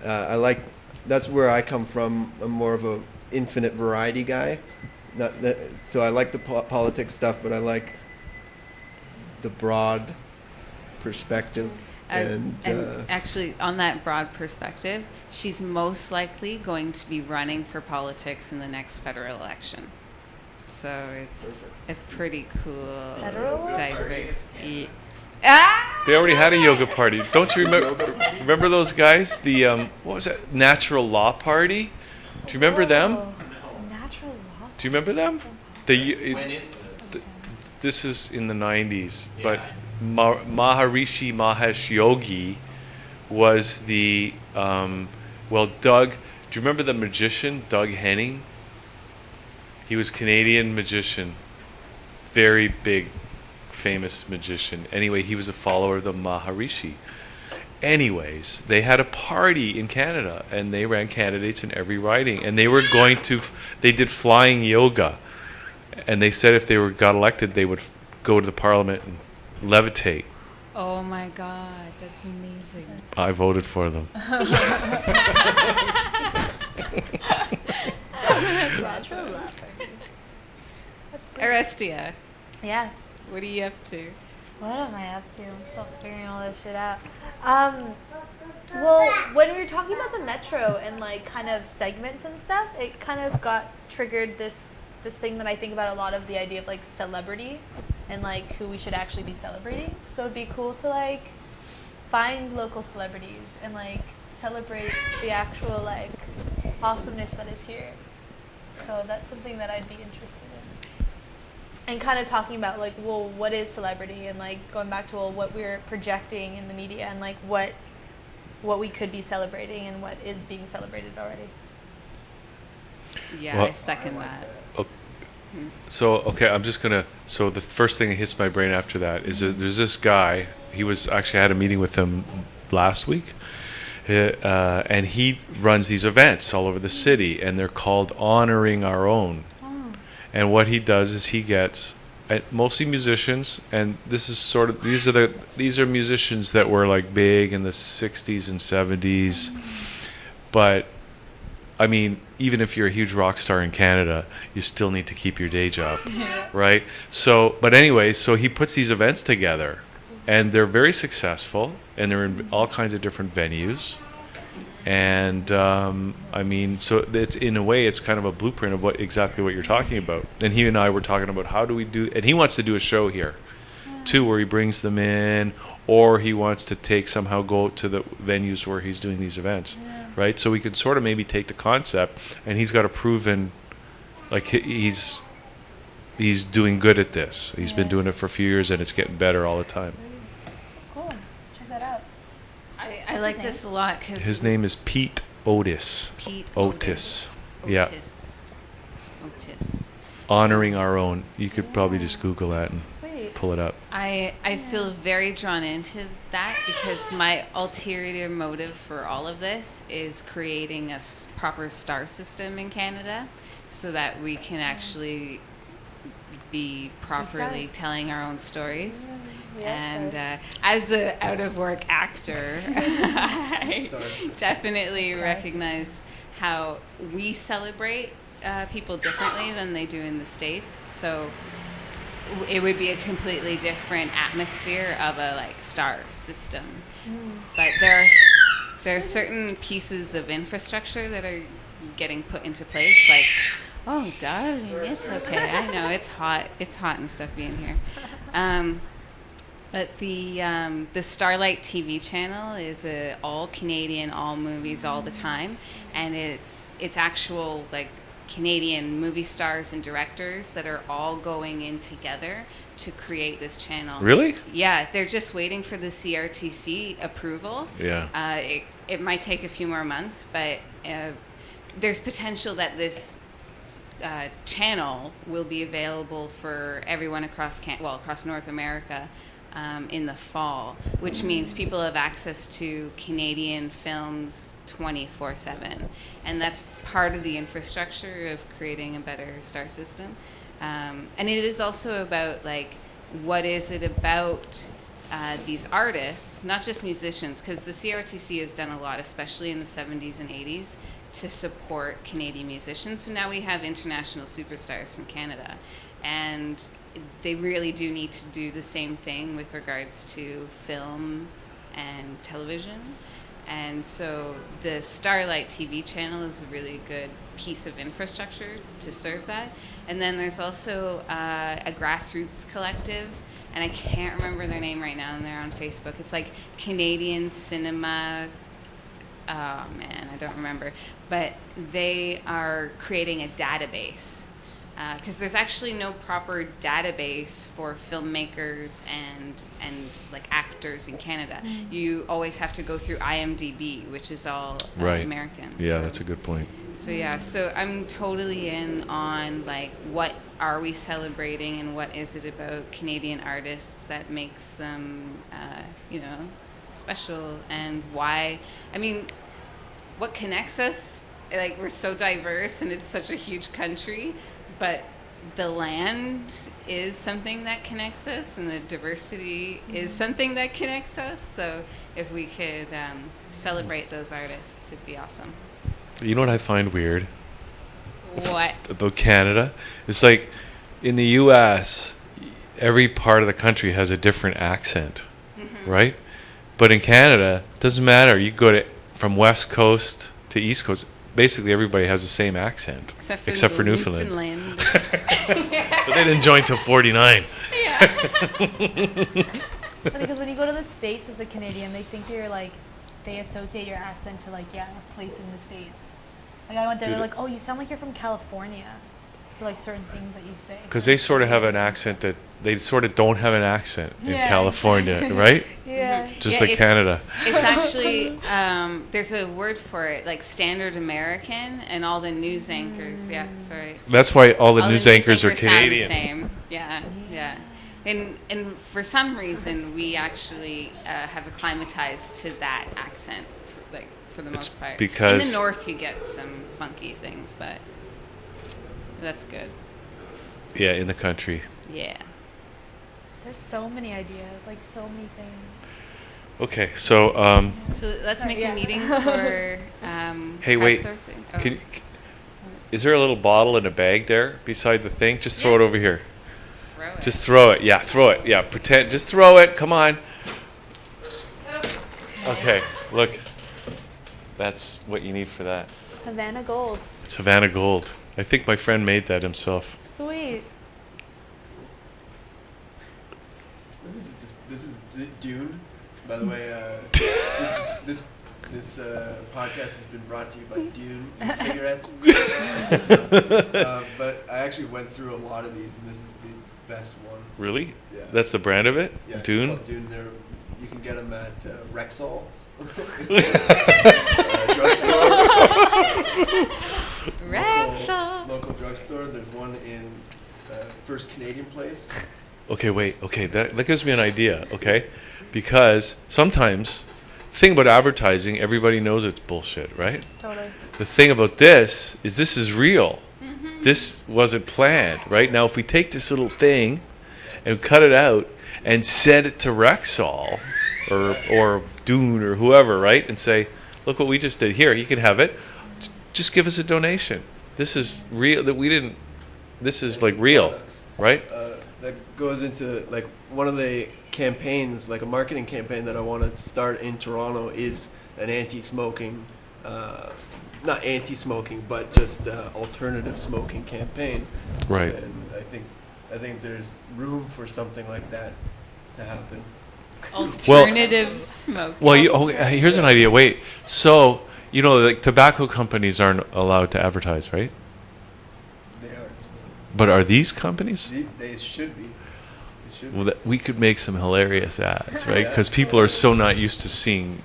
That's where I come from. I'm more of a infinite variety guy. So I like the politics stuff, but I like the broad perspective. And actually, on that broad perspective, she's most likely going to be running for politics in the next federal election. So it's a pretty cool, diverse. They already had a yoga party. Don't you remember those guys? The what was that? Natural Law Party. Do you remember them? Natural law. Do you remember them? When is This is in the 90s, but Maharishi Mahesh Yogi was the Doug. Do you remember the magician Doug Henning? He was Canadian magician, very big, famous magician. Anyway, he was a follower of the Maharishi. Anyways, they had a party in Canada, and they ran candidates in every riding, and they were going to. They did flying yoga, and they said if they got elected, they would go to the parliament and levitate. Oh my God, that's amazing. I voted for them. Arestia, Yeah. what are you up to? What am I up to? I'm still figuring all this shit out. Well, when we were talking about the metro and like kind of segments and stuff, it kind of got triggered this thing that I think about a lot of the idea of like celebrity and like who we should actually be celebrating. So it'd be cool to like find local celebrities and like celebrate the actual like awesomeness that is here. So that's something that I'd be interested in. And kind of talking about like, well, what is celebrity, and like going back to, well, what we're projecting in the media, and like what we could be celebrating and what is being celebrated already. Yeah, Well, I second that. So, okay, I'm just gonna. So the first thing that hits my brain after that is that there's this guy. He was actually I had a meeting with him last week, and he runs these events all over the city, and they're called Honoring Our Own. And what he does is he gets mostly musicians, and this is sort of these are musicians that were like big in the 60s and 70s, but I mean, even if you're a huge rock star in Canada, you still need to keep your day job, right? So, but anyway, so he puts these events together, and they're very successful, and they're in all kinds of different venues. And I mean, so it's in a way, it's kind of a blueprint of exactly what you're talking about. And he and I were talking about how do we do, and he wants to do a show here, too, where he brings them in, or he wants to somehow go to the venues where he's doing these events, right? So we could sort of maybe take the concept, and he's got a proven, like he's doing good at this. He's been doing it for a few years, and it's getting better all the time. Cool. Check that out. I like this a lot because His name is Pete Otis. Pete Otis. Yeah. Otis. Honoring Our Own. You could probably just Google that and Sweet. pull it up. I feel very drawn into that because my ulterior motive for all of this is creating a proper star system in Canada so that we can actually be properly telling our own stories. And as an out-of-work actor, I definitely recognize how we celebrate people differently than they do in the States. So it would be a completely different atmosphere of a like star system. But there are certain pieces of infrastructure that are getting put into place, like, oh, darling, it's okay. I know it's hot and stuffy in here. But the Starlight TV channel is all Canadian, all movies, all the time, and it's actual like Canadian movie stars and directors that are all going in together to create this channel. Really? Yeah, they're just waiting for the CRTC approval. Yeah. It might take a few more months, but there's potential that this channel will be available for everyone across North America in the fall, which means people have access to Canadian films 24/7, and that's part of the infrastructure of creating a better star system. And it is also about like, what is it about these artists, not just musicians, because the CRTC has done a lot, especially in the 70s and 80s, to support Canadian musicians. So now we have international superstars from Canada, and they really do need to do the same thing with regards to film and television. And so the Starlight TV channel is a really good piece of infrastructure to serve that. And then there's also a grassroots collective, and I can't remember their name right now, and they're on Facebook. It's like Canadian Cinema, oh man, I don't remember. But they are creating a database because there's actually no proper database for filmmakers and like actors in Canada. You always have to go through IMDb, which is all Right. American. Yeah, So- that's a good point. So yeah, so I'm totally in on like what are we celebrating and what is it about Canadian artists that makes them, special, and why? I mean, what connects us? Like, we're so diverse and it's such a huge country, but the land is something that connects us, and the diversity is something that connects us. So if we could celebrate those artists, it'd be awesome. You know what I find weird What? about Canada? It's like in the U.S., every part of the country has a different accent, right? But in Canada, it doesn't matter. You go from West Coast to East Coast, basically everybody has the same accent, except for Newfoundland. But they didn't join till 49. Because when you go to the States as a Canadian, they think you're like, they associate your accent to like, a place in the States. Like I went there, they're like, oh, you sound like you're from California. So like certain things that you say. Because they sort of have an accent that they sort of don't have an accent in Yeah, California, exactly. right? Yeah. Just Yeah, like Canada. It's actually, there's a word for it, like standard American, and all the news anchors, sorry. That's why all the All news anchors are sound the Canadian. same. Yeah. And for some reason, we actually have acclimatized to that accent, for the most part. because- in the north, you get some funky things, but that's good. Yeah, in the country. Yeah. There's so many ideas, like so many things. Okay, so So let's make yeah. a meeting for hey, wait. crowdsourcing. Can, is there a little bottle in a bag there beside the thing? Just throw it over here. Throw it. Just throw it. Yeah, throw it. Yeah, pretend. Just throw it. Come on. Okay, look. That's what you need for that. Havana Gold. It's Havana Gold. I think my friend made that himself. Sweet. This is Dune. By the way, this podcast has been brought to you by Dune cigarettes. But I actually went through a lot of these, and this is the best one. Really? Yeah. That's the brand of it? Yeah, it's Dune? called Dune. You can get them at Rexall. Rexall. Local drugstore. There's one in First Canadian Place. Okay, wait. Okay, that gives me an idea, okay? Because sometimes, the thing about advertising, everybody knows it's bullshit, right? Totally. The thing about this is real. This wasn't planned, right? Now, if we take this little thing and cut it out and send it to Rexall or Dune or whoever, right? And say, look what we just did here. You can have it. Just give us a donation. This is real. This is like real, Products. right? That goes into like one of the campaigns, like a marketing campaign that I want to start in Toronto is an anti-smoking, not anti-smoking, but just alternative smoking campaign. Right. And I think there's room for something like that to happen. Alternative smoke. Well, here's an idea. Wait, so like tobacco companies aren't allowed to advertise, right? They are. But are these companies? They should be. They should be. Well, we could make some hilarious ads, right? Yeah. Because people are so not used to seeing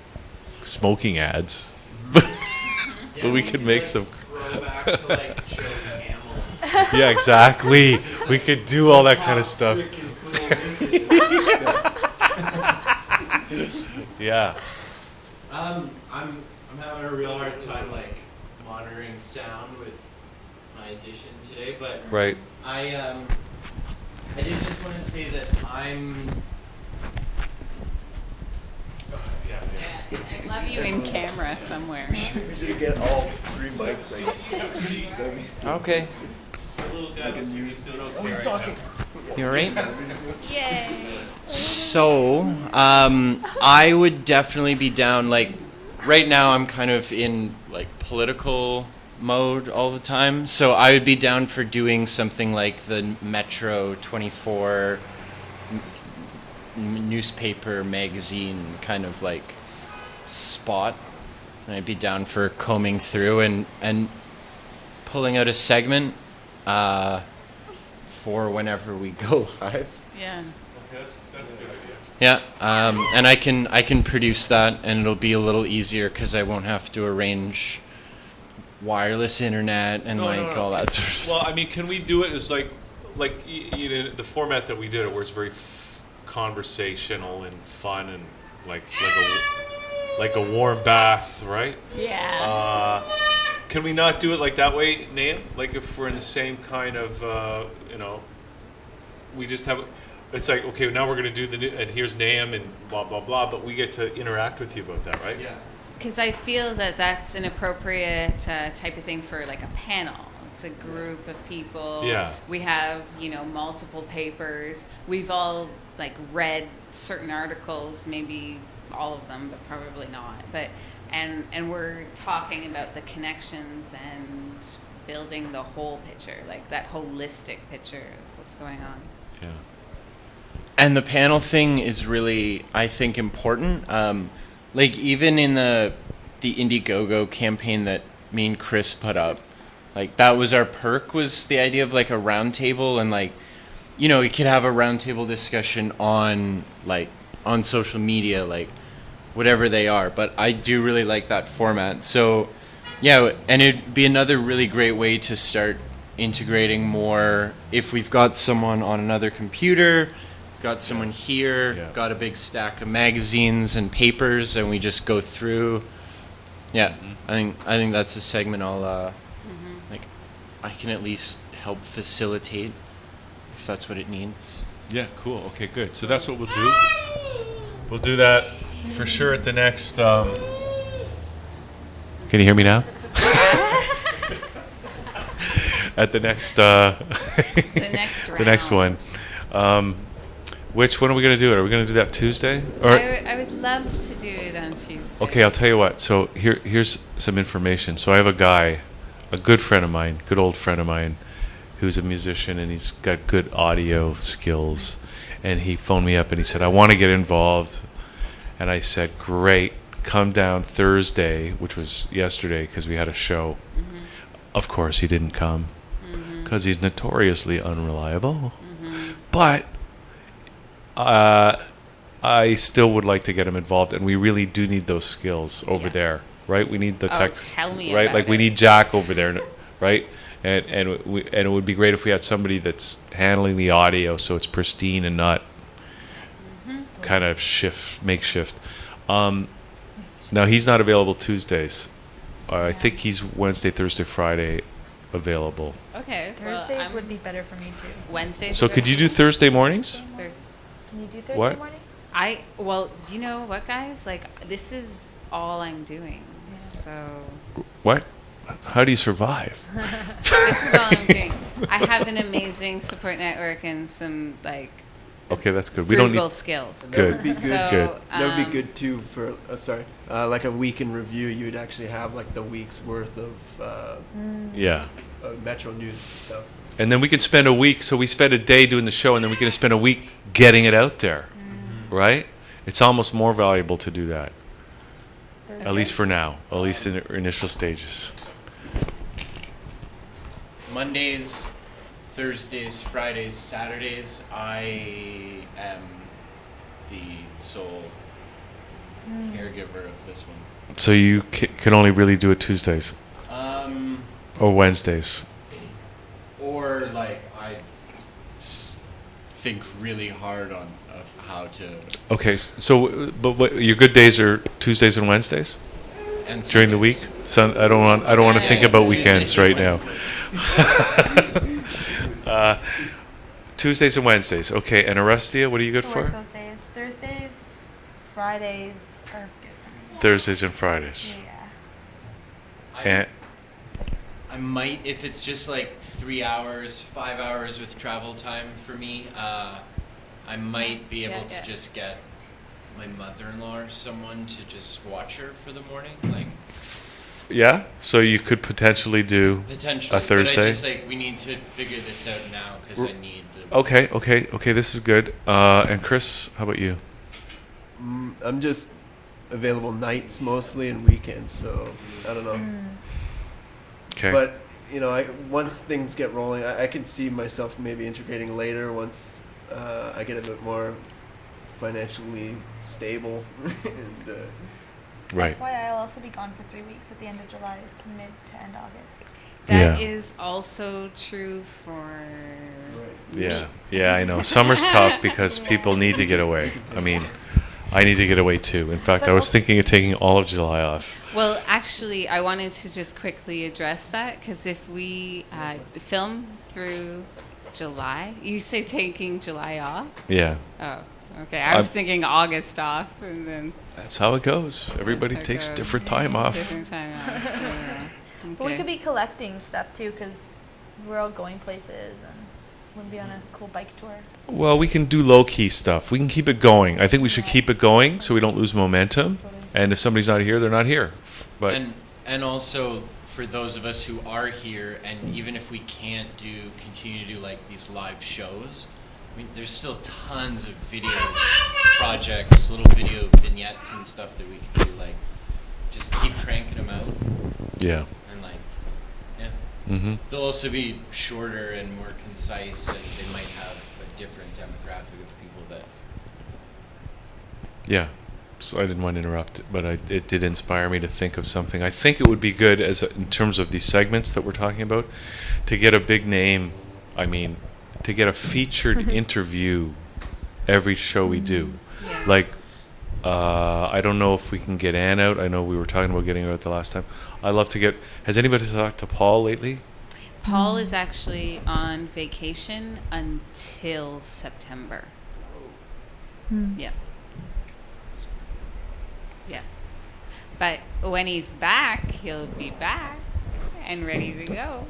smoking ads. But we could make some. Throwback to like Joe Camel and stuff. Yeah, exactly. We could do all that kind of stuff. Yeah. I'm having a real hard time like monitoring sound with my edition today, but Right. I did just want to say that I'm. I love you in camera somewhere. We should get all three mics. Okay. Oh, he's talking. You alright? Yay. So, I would definitely be down, like, right now I'm kind of in, like, political mode all the time, so I would be down for doing something like the Metro 24 newspaper magazine kind of, like, spot, and I'd be down for combing through and pulling out a segment, for whenever we go live. Yeah. Okay, that's a good idea. Yeah, and I can produce that, and it'll be a little easier because I won't have to arrange wireless internet and No, all that sort of. Well, I mean, can we do it as like the format that we did it, where it's very conversational and fun and like a warm bath, right? Yeah. Can we not do it like that way, Nahum? Like if we're in the same kind of, we just have, it's like, okay, now we're going to do the new, and here's Nahum and blah, blah, blah, but we get to interact with you about that, right? Yeah. Because I feel that that's an appropriate type of thing for like a panel. It's a group of people. Yeah. We have, multiple papers. We've all like read certain articles, maybe all of them, but probably not. But and we're talking about the connections and building the whole picture, like that holistic picture of what's going on. Yeah. And the panel thing is really, I think, important. Like even in the Indiegogo campaign that me and Chris put up, like that was our perk, was the idea of like a round table, and like, we could have a round table discussion on social media, like whatever they are. But I do really like that format. So yeah, and it'd be another really great way to start integrating more if we've got someone on another computer, got someone here, got a big stack of magazines and papers, and we just go through. Yeah, I think that's a segment I'll I can at least help facilitate if that's what it needs. Yeah, cool. Okay, good. So that's what we'll do. We'll do that for sure at the next. Can you hear me now? At the next. The next round. The next one. When are we going to do it? Are we going to do that Tuesday? Or I would love to do it on Tuesday. okay, I'll tell you what. So here's some information. So I have a guy, a good friend of mine, good old friend of mine, who's a musician, and he's got good audio skills. And he phoned me up and he said, I want to get involved. And I said, great, come down Thursday, which was yesterday because we had a show. Mm-hmm. Of course, he didn't come because he's notoriously unreliable. Mm-hmm. But I still would like to get him involved, and we really do need those skills over there, right? We need the tech, tell me right? about Like we it. need Jack over there, right? And it would be great if we had somebody that's handling the audio so it's pristine and not kind of makeshift. Now he's not available Tuesdays. I think he's Wednesday, Thursday, Friday available. Okay. Thursdays would be better for me too. Wednesdays. So could you do Thursday mornings? Can you do Thursday What? mornings? Well, you know what, guys? Like, this is all I'm doing. So What? How do you survive? this is all I'm doing. I have an amazing support network and some Okay, that's good. We don't frugal need. skills. And that would be good. So, Good. That would be good too for like a week in review. You'd actually have like the week's worth of Yeah. Metro News stuff. And then we can spend a week. So we spend a day doing the show, and then we can spend a week getting it out there, right? It's almost more valuable to do that. Thursday? At least for now. At least in the initial stages. Mondays, Thursdays, Fridays, Saturdays, I am the sole caregiver of this one. So you can only really do it Tuesdays or Wednesdays. Or I think really hard on how to. Okay, so but what, your good days are Tuesdays and Wednesdays And during the week. I don't want to think about weekends right now. Tuesdays and Wednesdays. Okay, and Arestia, what are you good I work for? those days. Thursdays, Fridays are good for me. Thursdays and Fridays. Yeah. And I might, if it's just 3 hours, 5 hours with travel time for me, I might be able to just get my mother-in-law or someone to just watch her for the morning, yeah, so you could potentially do potentially. a Thursday. But I just we need to figure this out now because I need the. Okay. This is good. And Chris, how about you? I'm just available nights mostly and weekends, so I don't know. Okay. But once things get rolling, I could see myself maybe integrating later once I get a bit more financially stable. And, Right. FYI, I'll also be gone for 3 weeks at the end of July to mid to end August. That Yeah. is also true for Yeah. Yeah, I know. Summer's tough because people need to get away. I mean, I need to get away too. In fact, I was thinking of taking all of July off. Well, actually, I wanted to just quickly address that because if we film through July, you say taking July off? Yeah. Oh, okay. I was I'm- thinking August off, and then That's how it goes. Everybody That's how it takes goes. different time off. different time off. Yeah. But we Okay. could be collecting stuff too, because we're all going places and we'll be on a cool bike tour. Well, we can do low-key stuff. We can keep it going. I think we should keep it going so we don't lose momentum. And if somebody's not here, they're not here. But And also for those of us who are here, and even if we can't continue to do like these live shows, I mean, there's still tons of video projects, little video vignettes and stuff that we can do. Like, just keep cranking them out, yeah. and like, yeah. Mm-hmm. They'll also be shorter and more concise, and they might have a different demographic of people that. Yeah. So I didn't want to interrupt, but it did inspire me to think of something. I think it would be good in terms of these segments that we're talking about, to get a big name. I mean, to get a featured interview every show we do. Yeah. Like, I don't know if we can get Ann out. I know we were talking about getting her out the last time. I'd love to get. Has anybody talked to Paul lately? Paul is actually on vacation until September. Yeah. Yeah. But when he's back, he'll be back and ready to go.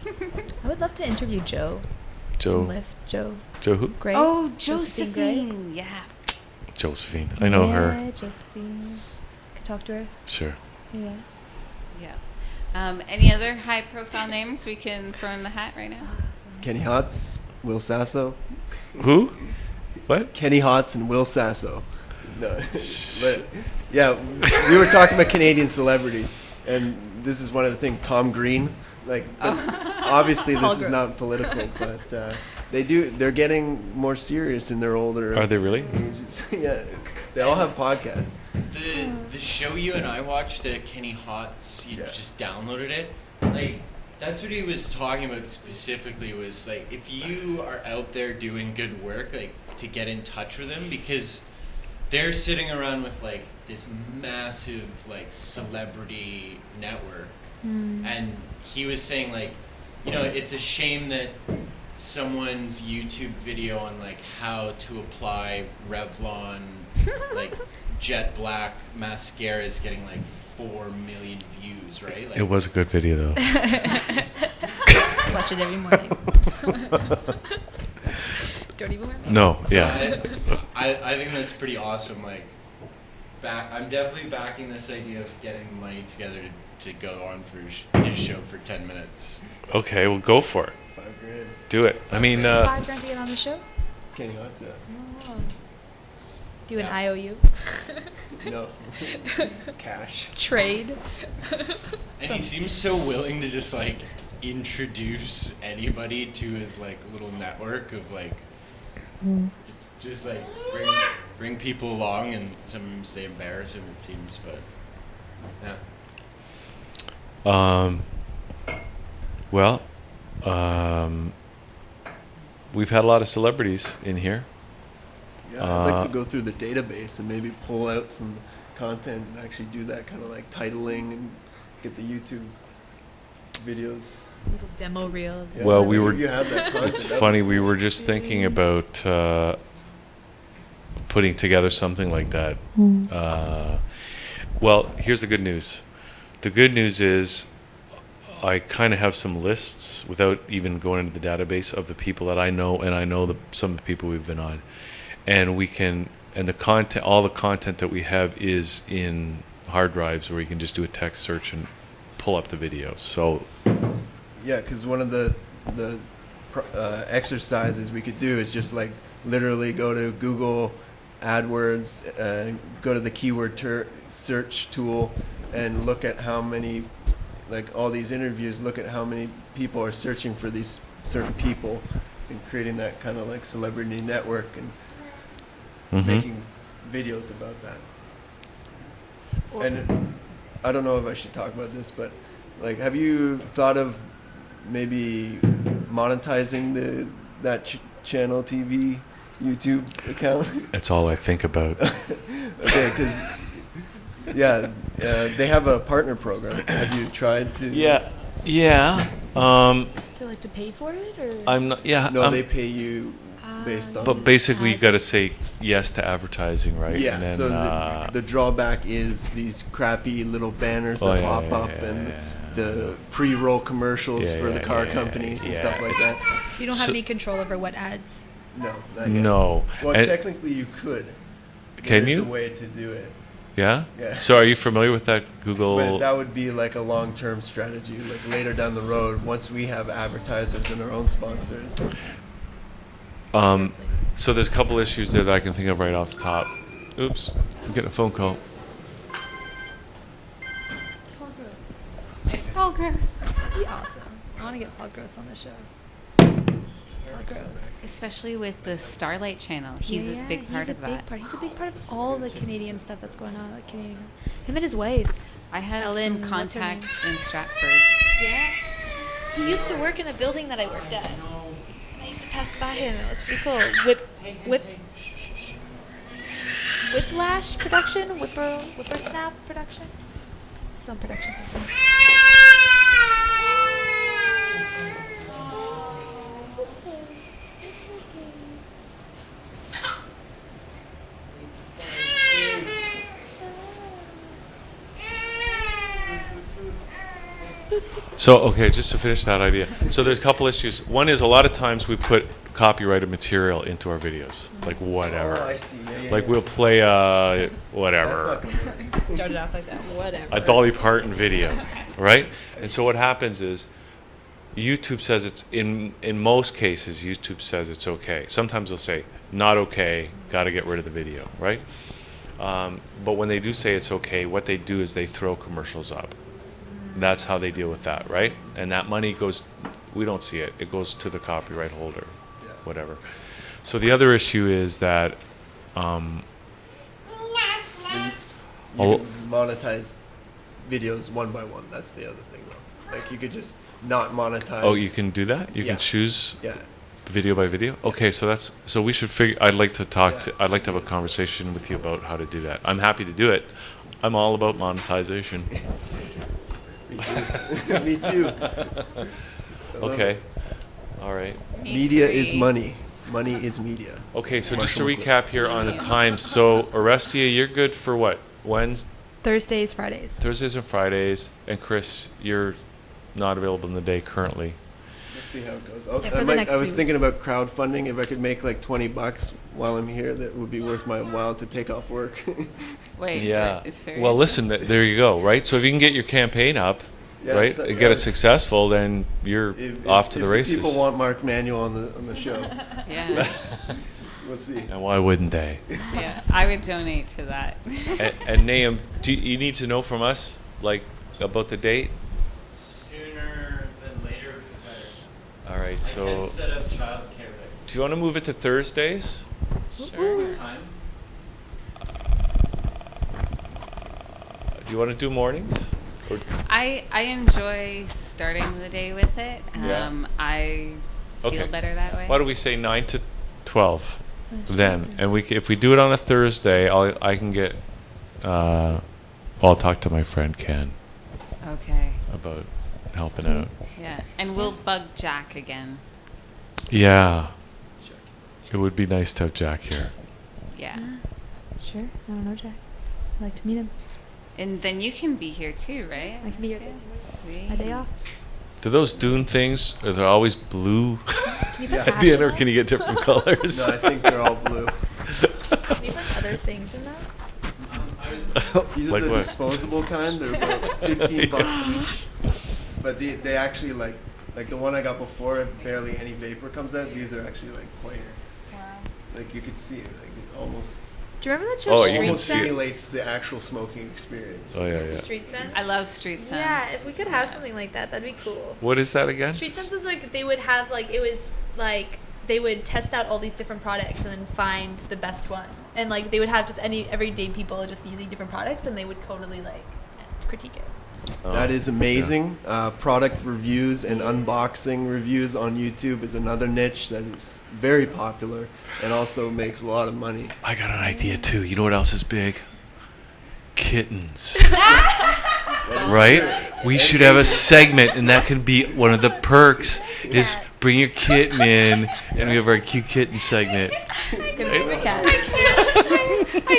I would love to interview Joe. Joe. From Lyft. Joe Who? Gray. Oh, Josephine Gray. Josephine. Yeah. Josephine. I know her. Yeah, Josephine. Could talk to her. Sure. Yeah. Yeah. Any other high-profile names we can throw in the hat right now? Kenny Hotz, Will Sasso. Who? What? Kenny Hotz and Will Sasso. No, but yeah, we were talking about Canadian celebrities, and this is one of the things. Tom Green, like, but obviously Paul this is Gross. not political, but they're getting more serious in their older. Are they really? ages. Yeah, they all have podcasts. The show you and I watched, the Kenny Hotz, you just downloaded it. Like, that's what he was talking about specifically, was like, if you are out there doing good work, like, to get in touch with him, because they're sitting around with like this massive like celebrity network. And he was saying, like, it's a shame that someone's YouTube video on like how to apply Revlon like jet black mascara is getting like 4 million views, right? Like, It was a good video though. Watch it every morning. Don't even wear makeup. No. so Yeah. I think that's pretty awesome. Like, I'm definitely backing this idea of getting money together to go on for this show for 10 minutes. Okay. Well, go for it. $5,000. Do it. I mean, $5,000 to get on the show? Kenny Hotz, yeah. Oh. Do an IOU. No. Cash. Trade. And he seems so willing to just like introduce anybody to his like little network of like just like bring people along, and sometimes they embarrass him, it seems, but yeah. well, we've had a lot of celebrities in here. Yeah, I'd like to go through the database and maybe pull out some content and actually do that kind of like titling and get the YouTube videos. Little demo reel. Yeah, Well, like we if were- you have that content, It's that funny. would- We were just thinking about putting together something like that. Well, here's the good news. The good news is I kind of have some lists without even going into the database of the people that I know, and I know some of the people we've been on, and we can. And the content, all the content that we have is in hard drives where you can just do a text search and pull up the videos. So Yeah, because one of the exercises we could do is just like literally go to Google AdWords, go to the keyword search tool, and look at how many like all these interviews, look at how many people are searching for these certain people, and creating that kind of like celebrity network and making videos about that. And I don't know if I should talk about this, but like, have you thought of maybe monetizing that channel TV YouTube account? That's all I think about. Okay, because they have a partner program. Have you tried to? Yeah. So like to pay for it, or I'm not. Yeah. No, they pay you based on. But basically, you got to say yes to advertising, right? Yeah. And then, So the drawback is these crappy little banners that pop up and the pre-roll commercials for the car companies and stuff like that. so you don't have any control over what ads? No. Not yet. No. Well, And- technically you could. Can There's you? a way to do it. Yeah? Yeah. So are you familiar with that Google? But that would be like a long-term strategy, like later down the road, once we have advertisers and our own sponsors. So there's a couple issues there that I can think of right off the top. Oops, I'm getting a phone call. It's Paul Gross. That'd be awesome. I want to get Paul Gross on the show. Paul Gross. Especially with the Starlight channel. He's a big part of that. He's a big part of all the Canadian stuff that's going on. Like Canadian, him and his wife. I have Ellen, some what's her contacts name? in Stratford. Yeah. He used to work in a building that I worked at. I used to pass by him. It was pretty cool. Whiplash production, Whippersnap production. Some production company. So, okay, just to finish that idea. So there's a couple issues. One is a lot of times we put copyrighted material into our videos, like whatever. Oh, I see. Yeah, Like yeah. we'll play That's whatever. not gonna work. Started off like that. Whatever. A Dolly Parton video, right? And so what happens is YouTube says it's in most cases YouTube says it's okay. Sometimes they'll say not okay, got to get rid of the video, right? But when they do say it's okay, what they do is they throw commercials up. That's how they deal with that, right? And that money goes, we don't see it. It goes to the copyright holder, whatever. So the other issue is that You can monetize videos one by one. That's the other thing, though. Like you could just not monetize. oh, you can do that? You Yeah. can choose Yeah. video by video? Okay, so we should figure, I'd like to I'd like to have a conversation with you about how to do that. I'm happy to do it. I'm all about monetization. Me too. I love Okay. it. All right. Media is money. Money is media. Okay, so just to Commercial. recap here on the times. So, Orestia, you're good for what? Wednesdays, Thursdays, Fridays. Thursdays, and Fridays. And Chris, you're not available in the day currently. Let's see how it goes. Oh, Yeah, for the next I was 3 thinking about crowdfunding. If I could make like $20 while I'm here, that would be worth my while to take off work. Wait, Yeah. is serious? Well, listen, there you go, right? So if you can get your campaign up, Yeah, right, so- and get it successful, then you're off to the if races. people want Mark Manuel on the show, Yeah. we'll see. And why wouldn't they? Yeah. I would donate to that. And Nahum, do you need to know from us, like, about the date? Sooner than later, the better. All right, I so can set up childcare. do you want to move it to Thursdays? Sure. What time? Do you want to do mornings? Or, I enjoy starting the day with it. Yeah. I feel Okay. better that way. why do we say 9 to 12 then? And if we do it on a Thursday, I can get, I'll talk to my friend Ken Okay. about helping out. Yeah. And we'll bug Jack again. Yeah. It would be nice to have Jack here. Yeah. Sure. I don't know, Jack. I'd like to meet him. And then you can be here too, right? I can be here. Sweet. My day off. Do those Dune things, are they always blue Can you put at the end, or ash in can you get different colors? No, I think they're all blue. that? Can you put other things in that? These Like are the what? disposable kind. They're about $15 each. But they actually like the one I got before, barely any vapor comes out. These are actually like quite. Like you could see it, like it almost Do you remember that show Oh, you Street can Almost see it. simulates the actual smoking experience. Oh yeah, yeah. Street Sense? I love Street Sense. Yeah, if we could have something like that, that'd be cool. What is that again? Street Sense is like they would have like it was like they would test out all these different products and then find the best one. And like they would have just any everyday people just using different products and they would totally like critique it. Oh, That is amazing. Product reviews and unboxing reviews on YouTube is another niche that is very popular and also makes a lot of money. I got an idea too. You know what else is big? Kittens. Right? We should have a segment, and that can be one of the perks. Is bring your kitten in, and we have our cute kitten segment. I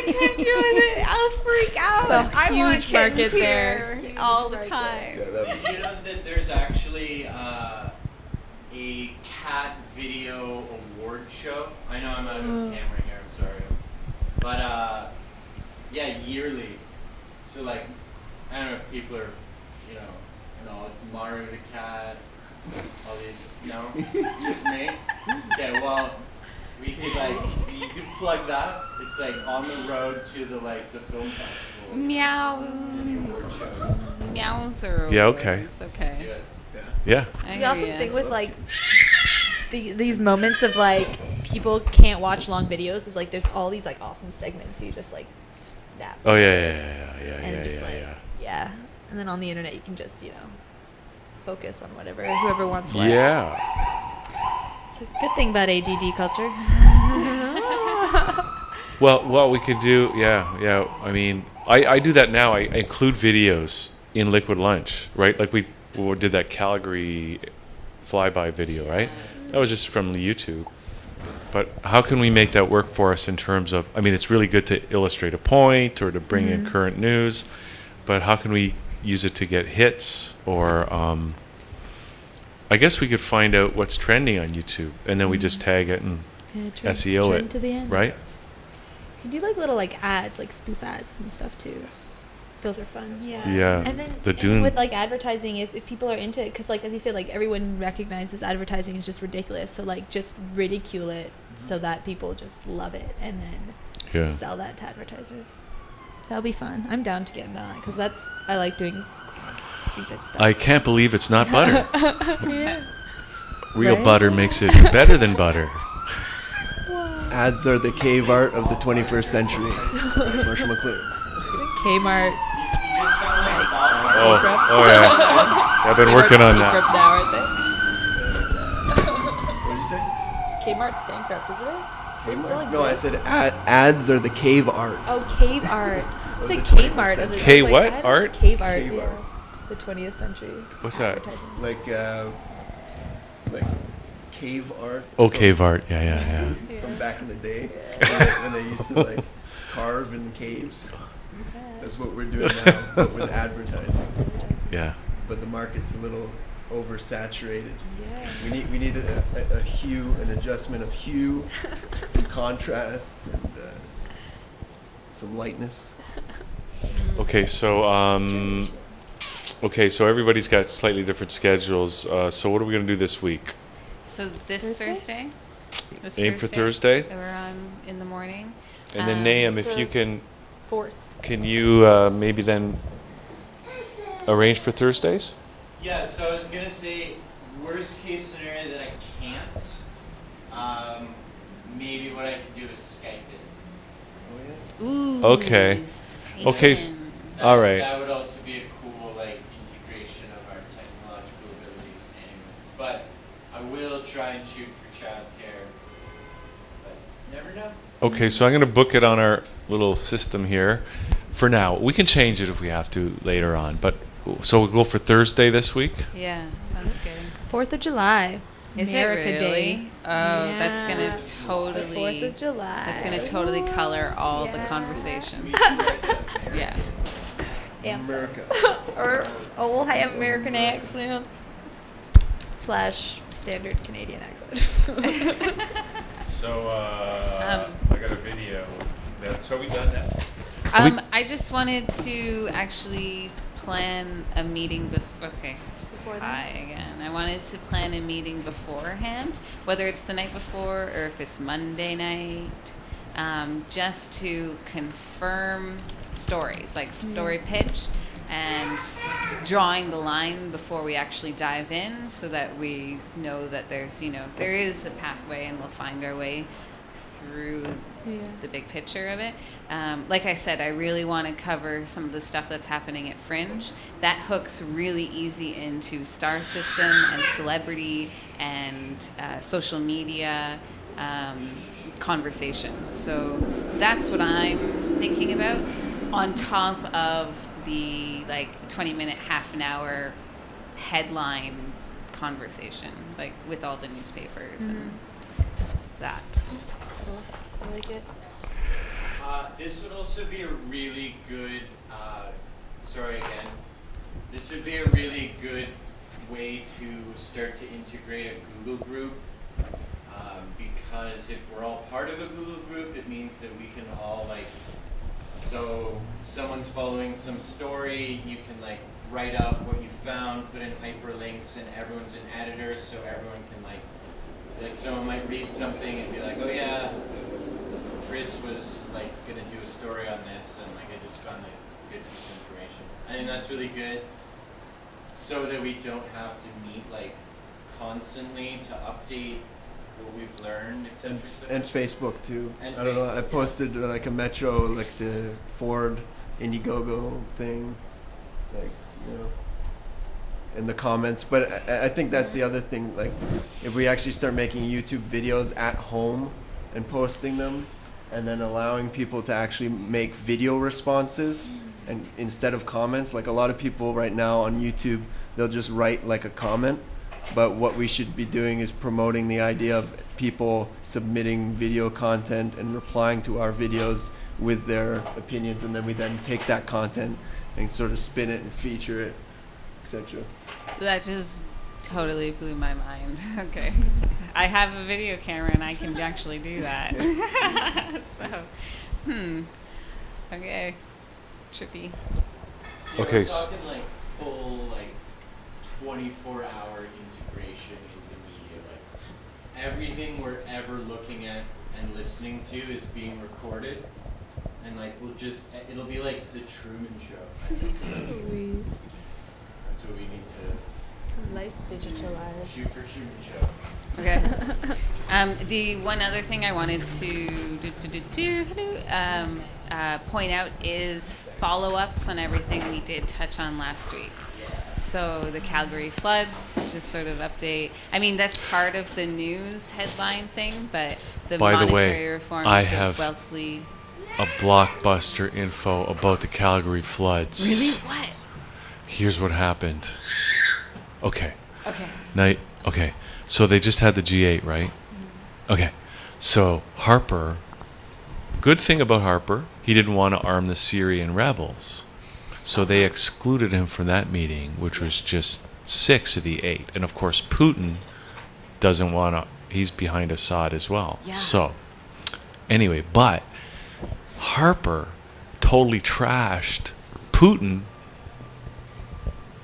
can't do it. I'll freak out. I want huge market kittens there. here all the time. Did you know that there's actually a cat video award show? I know I'm out of camera here, I'm sorry. But yeah, yearly. So like, I don't know if people are, you know, Mario the cat, all these, no? It's just me? Okay, well, we could like, you could plug that. It's like on the road to the film festival. Meow. And the award show. Meows or Yeah, okay. It's Do okay. it. Yeah. I The hear awesome ya. thing with like these moments of like people can't watch long videos is like there's all these like awesome segments you just like snap. Oh yeah, and just like yeah. and then on the internet you can just focus on whoever wants what. Yeah. It's a good thing about ADD culture. Well, we could do, yeah. I mean, I do that now. I include videos in Liquid Lunch, right? Like we did that Calgary flyby video, right? That was just from the YouTube. But how can we make that work for us in terms of, I mean, it's really good to illustrate a point or to bring in current news, but how can we use it to get hits or, I guess we could find out what's trending on YouTube and then we just tag it and SEO trend it, to the end. right? You could do like little like ads, like spoof ads and stuff too. Those are fun. Yeah. Yeah. And then The Dune. with like advertising, if people are into it, because like as you said, like everyone recognizes advertising is just ridiculous. So like just ridicule it so that people just love it, and then sell that to advertisers. That'll be fun. I'm down to get into that because I like doing stupid stuff. I can't believe it's not butter. Yeah. Real Right? butter makes it better than butter. Ads are the cave art of the 21st century. Marshall McLuhan. Kmart. You just sound like Oh yeah. I've been working on that. Bankrupt now, aren't What did you say? they? Kmart's bankrupt, isn't it? They still exist. No, I said ads are the cave art. Oh, cave art. It's Of like the 21st Kmart. century. K what? Art? Cave art. Cave yeah. art. The 20th century. What's that? Advertising. Like cave art. Oh, cave art. Yeah. From back in the day when they used to like carve in caves. That's what we're doing now, but with advertising. Yeah. But the market's a little oversaturated. Yeah. We need a hue, an adjustment of hue, some contrast, and some lightness. Okay, so everybody's got slightly different schedules. So what are we gonna do this week? So this Thursday? Thursday? This Aim for Thursday? That we're on in the morning. And then Nahum, if you can, 4th. can you maybe then arrange for Thursdays? Yeah, so I was gonna say, worst case scenario that I can't, maybe what I could do is Skype it. Ooh. Okay. Okay. All right. That would also be a cool integration of our technological abilities anyways. But I will try and shoot for childcare. But never know. Okay, so I'm gonna book it on our little system here. For now, we can change it if we have to later on. But so we'll go for Thursday this week. Yeah, sounds good. 4th of July. Is America it really? Day. Oh, that's gonna Yeah. totally. 4th of July. That's gonna totally color all the Yeah. conversation. We can write that there. Yeah. America. Or we'll have American accents. / standard Canadian accent. So I got a video. So are we done now? I just wanted to actually plan a meeting okay. Before then? Hi again. I wanted to plan a meeting beforehand, whether it's the night before or if it's Monday night. just to confirm stories, like story pitch, and drawing the line before we actually dive in, so that we know that there is a pathway, and we'll find our way through the big picture of it. Like I said, I really want to cover some of the stuff that's happening at Fringe. That hooks really easy into star system and celebrity and social media conversation. So that's what I'm thinking about, on top of the 20-minute, half an hour headline conversation, like with all the newspapers and that. Cool. I like it. This would also be a really good, this would be a really good way to start to integrate a Google group, because if we're all part of a Google group, it means that we can all so someone's following some story, you can write up what you found, put in hyperlinks, and everyone's an editor, so everyone can someone might read something and be like, oh yeah, Chris was gonna do a story on this, and I just found good piece of information. I think that's really good, so that we don't have to meet constantly to update what we've learned, etc. And Facebook too. And I don't know. I Facebook, posted a Metro, the Ford Indiegogo thing, in the comments. But I think that's the other thing. If we actually start making YouTube videos at home and posting them, and then allowing people to actually make video responses, and instead of comments, a lot of people right now on YouTube, they'll just write a comment. But what we should be doing is promoting the idea of people submitting video content and replying to our videos with their opinions, and then we take that content and sort of spin it and feature it, etc. That just totally blew my mind. Okay. I have a video camera and I can actually do that. So, okay. Trippy. Yeah, Okay, we're talking full 24-hour integration in the media. Everything we're ever looking at and listening to is being recorded, and it'll be like the Truman Show. That's what we need to Life digitalized. shoot for Truman Show. Okay. The one other thing I wanted to point out is follow-ups on everything we did touch on last week. So the Calgary flood, just sort of update. I mean, that's part of the news headline thing, but the By the monetary way, reform I of the have Wellesley. a blockbuster info about the Calgary floods. Really? What? Here's what happened. Okay. Okay. Okay. So they just had the G8, right? Okay. So Harper, good thing about Harper, he didn't want to arm the Syrian rebels. So they excluded him from that meeting, which was just 6 of the 8. And of course, Putin doesn't want to, he's behind Assad as well. Yeah. So, anyway, but Harper totally trashed Putin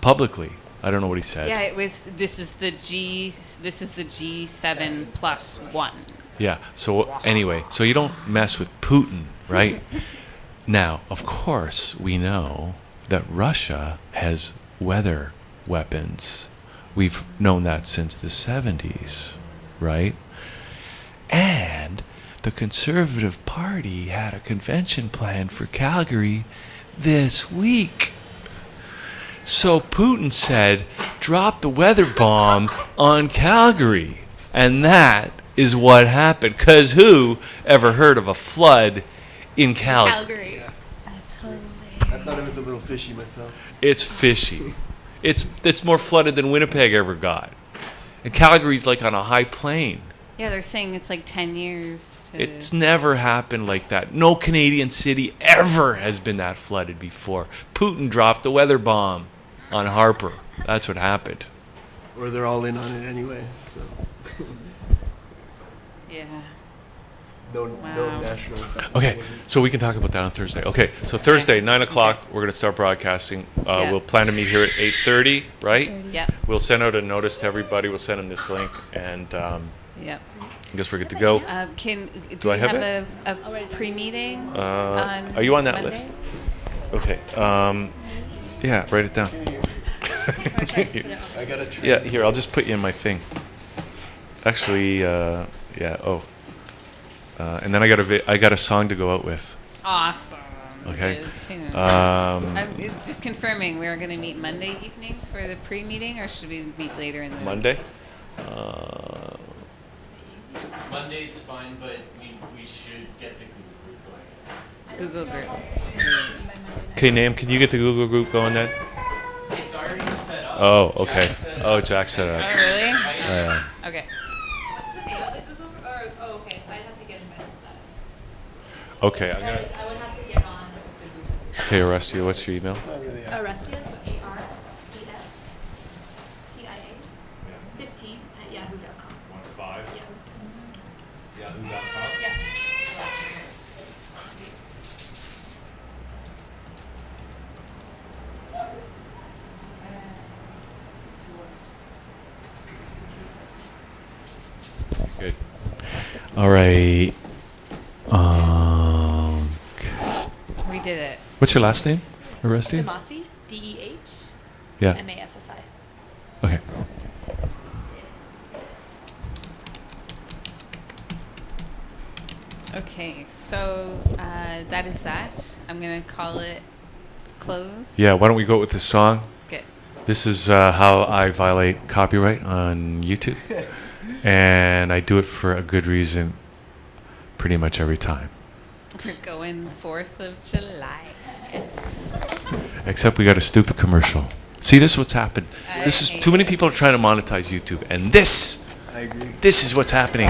publicly. I don't know what he said. Yeah, it was. This is the G7 plus 1. Yeah. So anyway, so you don't mess with Putin, right? Now, of course, we know that Russia has weather weapons. We've known that since the 70s, right? And the Conservative Party had a convention planned for Calgary this week. So Putin said, drop the weather bomb on Calgary. And that is what happened. Because who ever heard of a flood in Calgary? That's hilarious. I thought it was a little fishy myself. It's fishy. It's more flooded than Winnipeg ever got. And Calgary's on a high plain. Yeah, they're saying it's 10 years. It's never happened like that. No Canadian city ever has been that flooded before. Putin dropped the weather bomb on Harper. That's what happened. Or they're all in on it anyway. So Yeah. no Wow. national. Okay, so we can talk about that on Thursday. Okay, so Thursday, 9 o'clock, we're going to start broadcasting. Yeah. We'll plan to meet here at 8:30, right? Yep. We'll send out a notice to everybody. We'll send them this link, and Yep. I guess we're good to go. Do I we have have a pre-meeting? Are you on that Monday? list? Okay. Yeah, write it down. I got a Yeah, here, I'll just put you in my thing. Actually, yeah, oh. And then I got a song to go out with. Awesome. Okay. Good tune. Um, I'm just confirming, we're going to meet Monday evening for the pre-meeting, or should we meet later in the week? Monday? Monday's fine, but we should get the Google group going. Google group. Okay, Nam, can you get the Google group going then? It's already set up. Oh, okay. Jack set it Oh, up. Jack set it Oh, up. really? Okay. What's the name of the Google? Or okay, I'd have to get invited to that. Okay, I'm gonna. I would have to get on the Google. Okay, Orestia, what's your email? Arestia, so ARESTIA 15 at yahoo.com. 5. Yeah. Yahoo.com. Yeah. Good. All right. We did it. What's your last name, Orestia? Demasi, DEH Yeah. MASSI. Okay. Okay, so that is that. I'm going to call it close. Yeah, why don't we go with this song? Okay. This is how I violate copyright on YouTube. And I do it for a good reason pretty much every time. We're going 4th of July. Except we got a stupid commercial. See, this is what's happened. This is too many people are trying to monetize YouTube, and this I agree. is what's happening.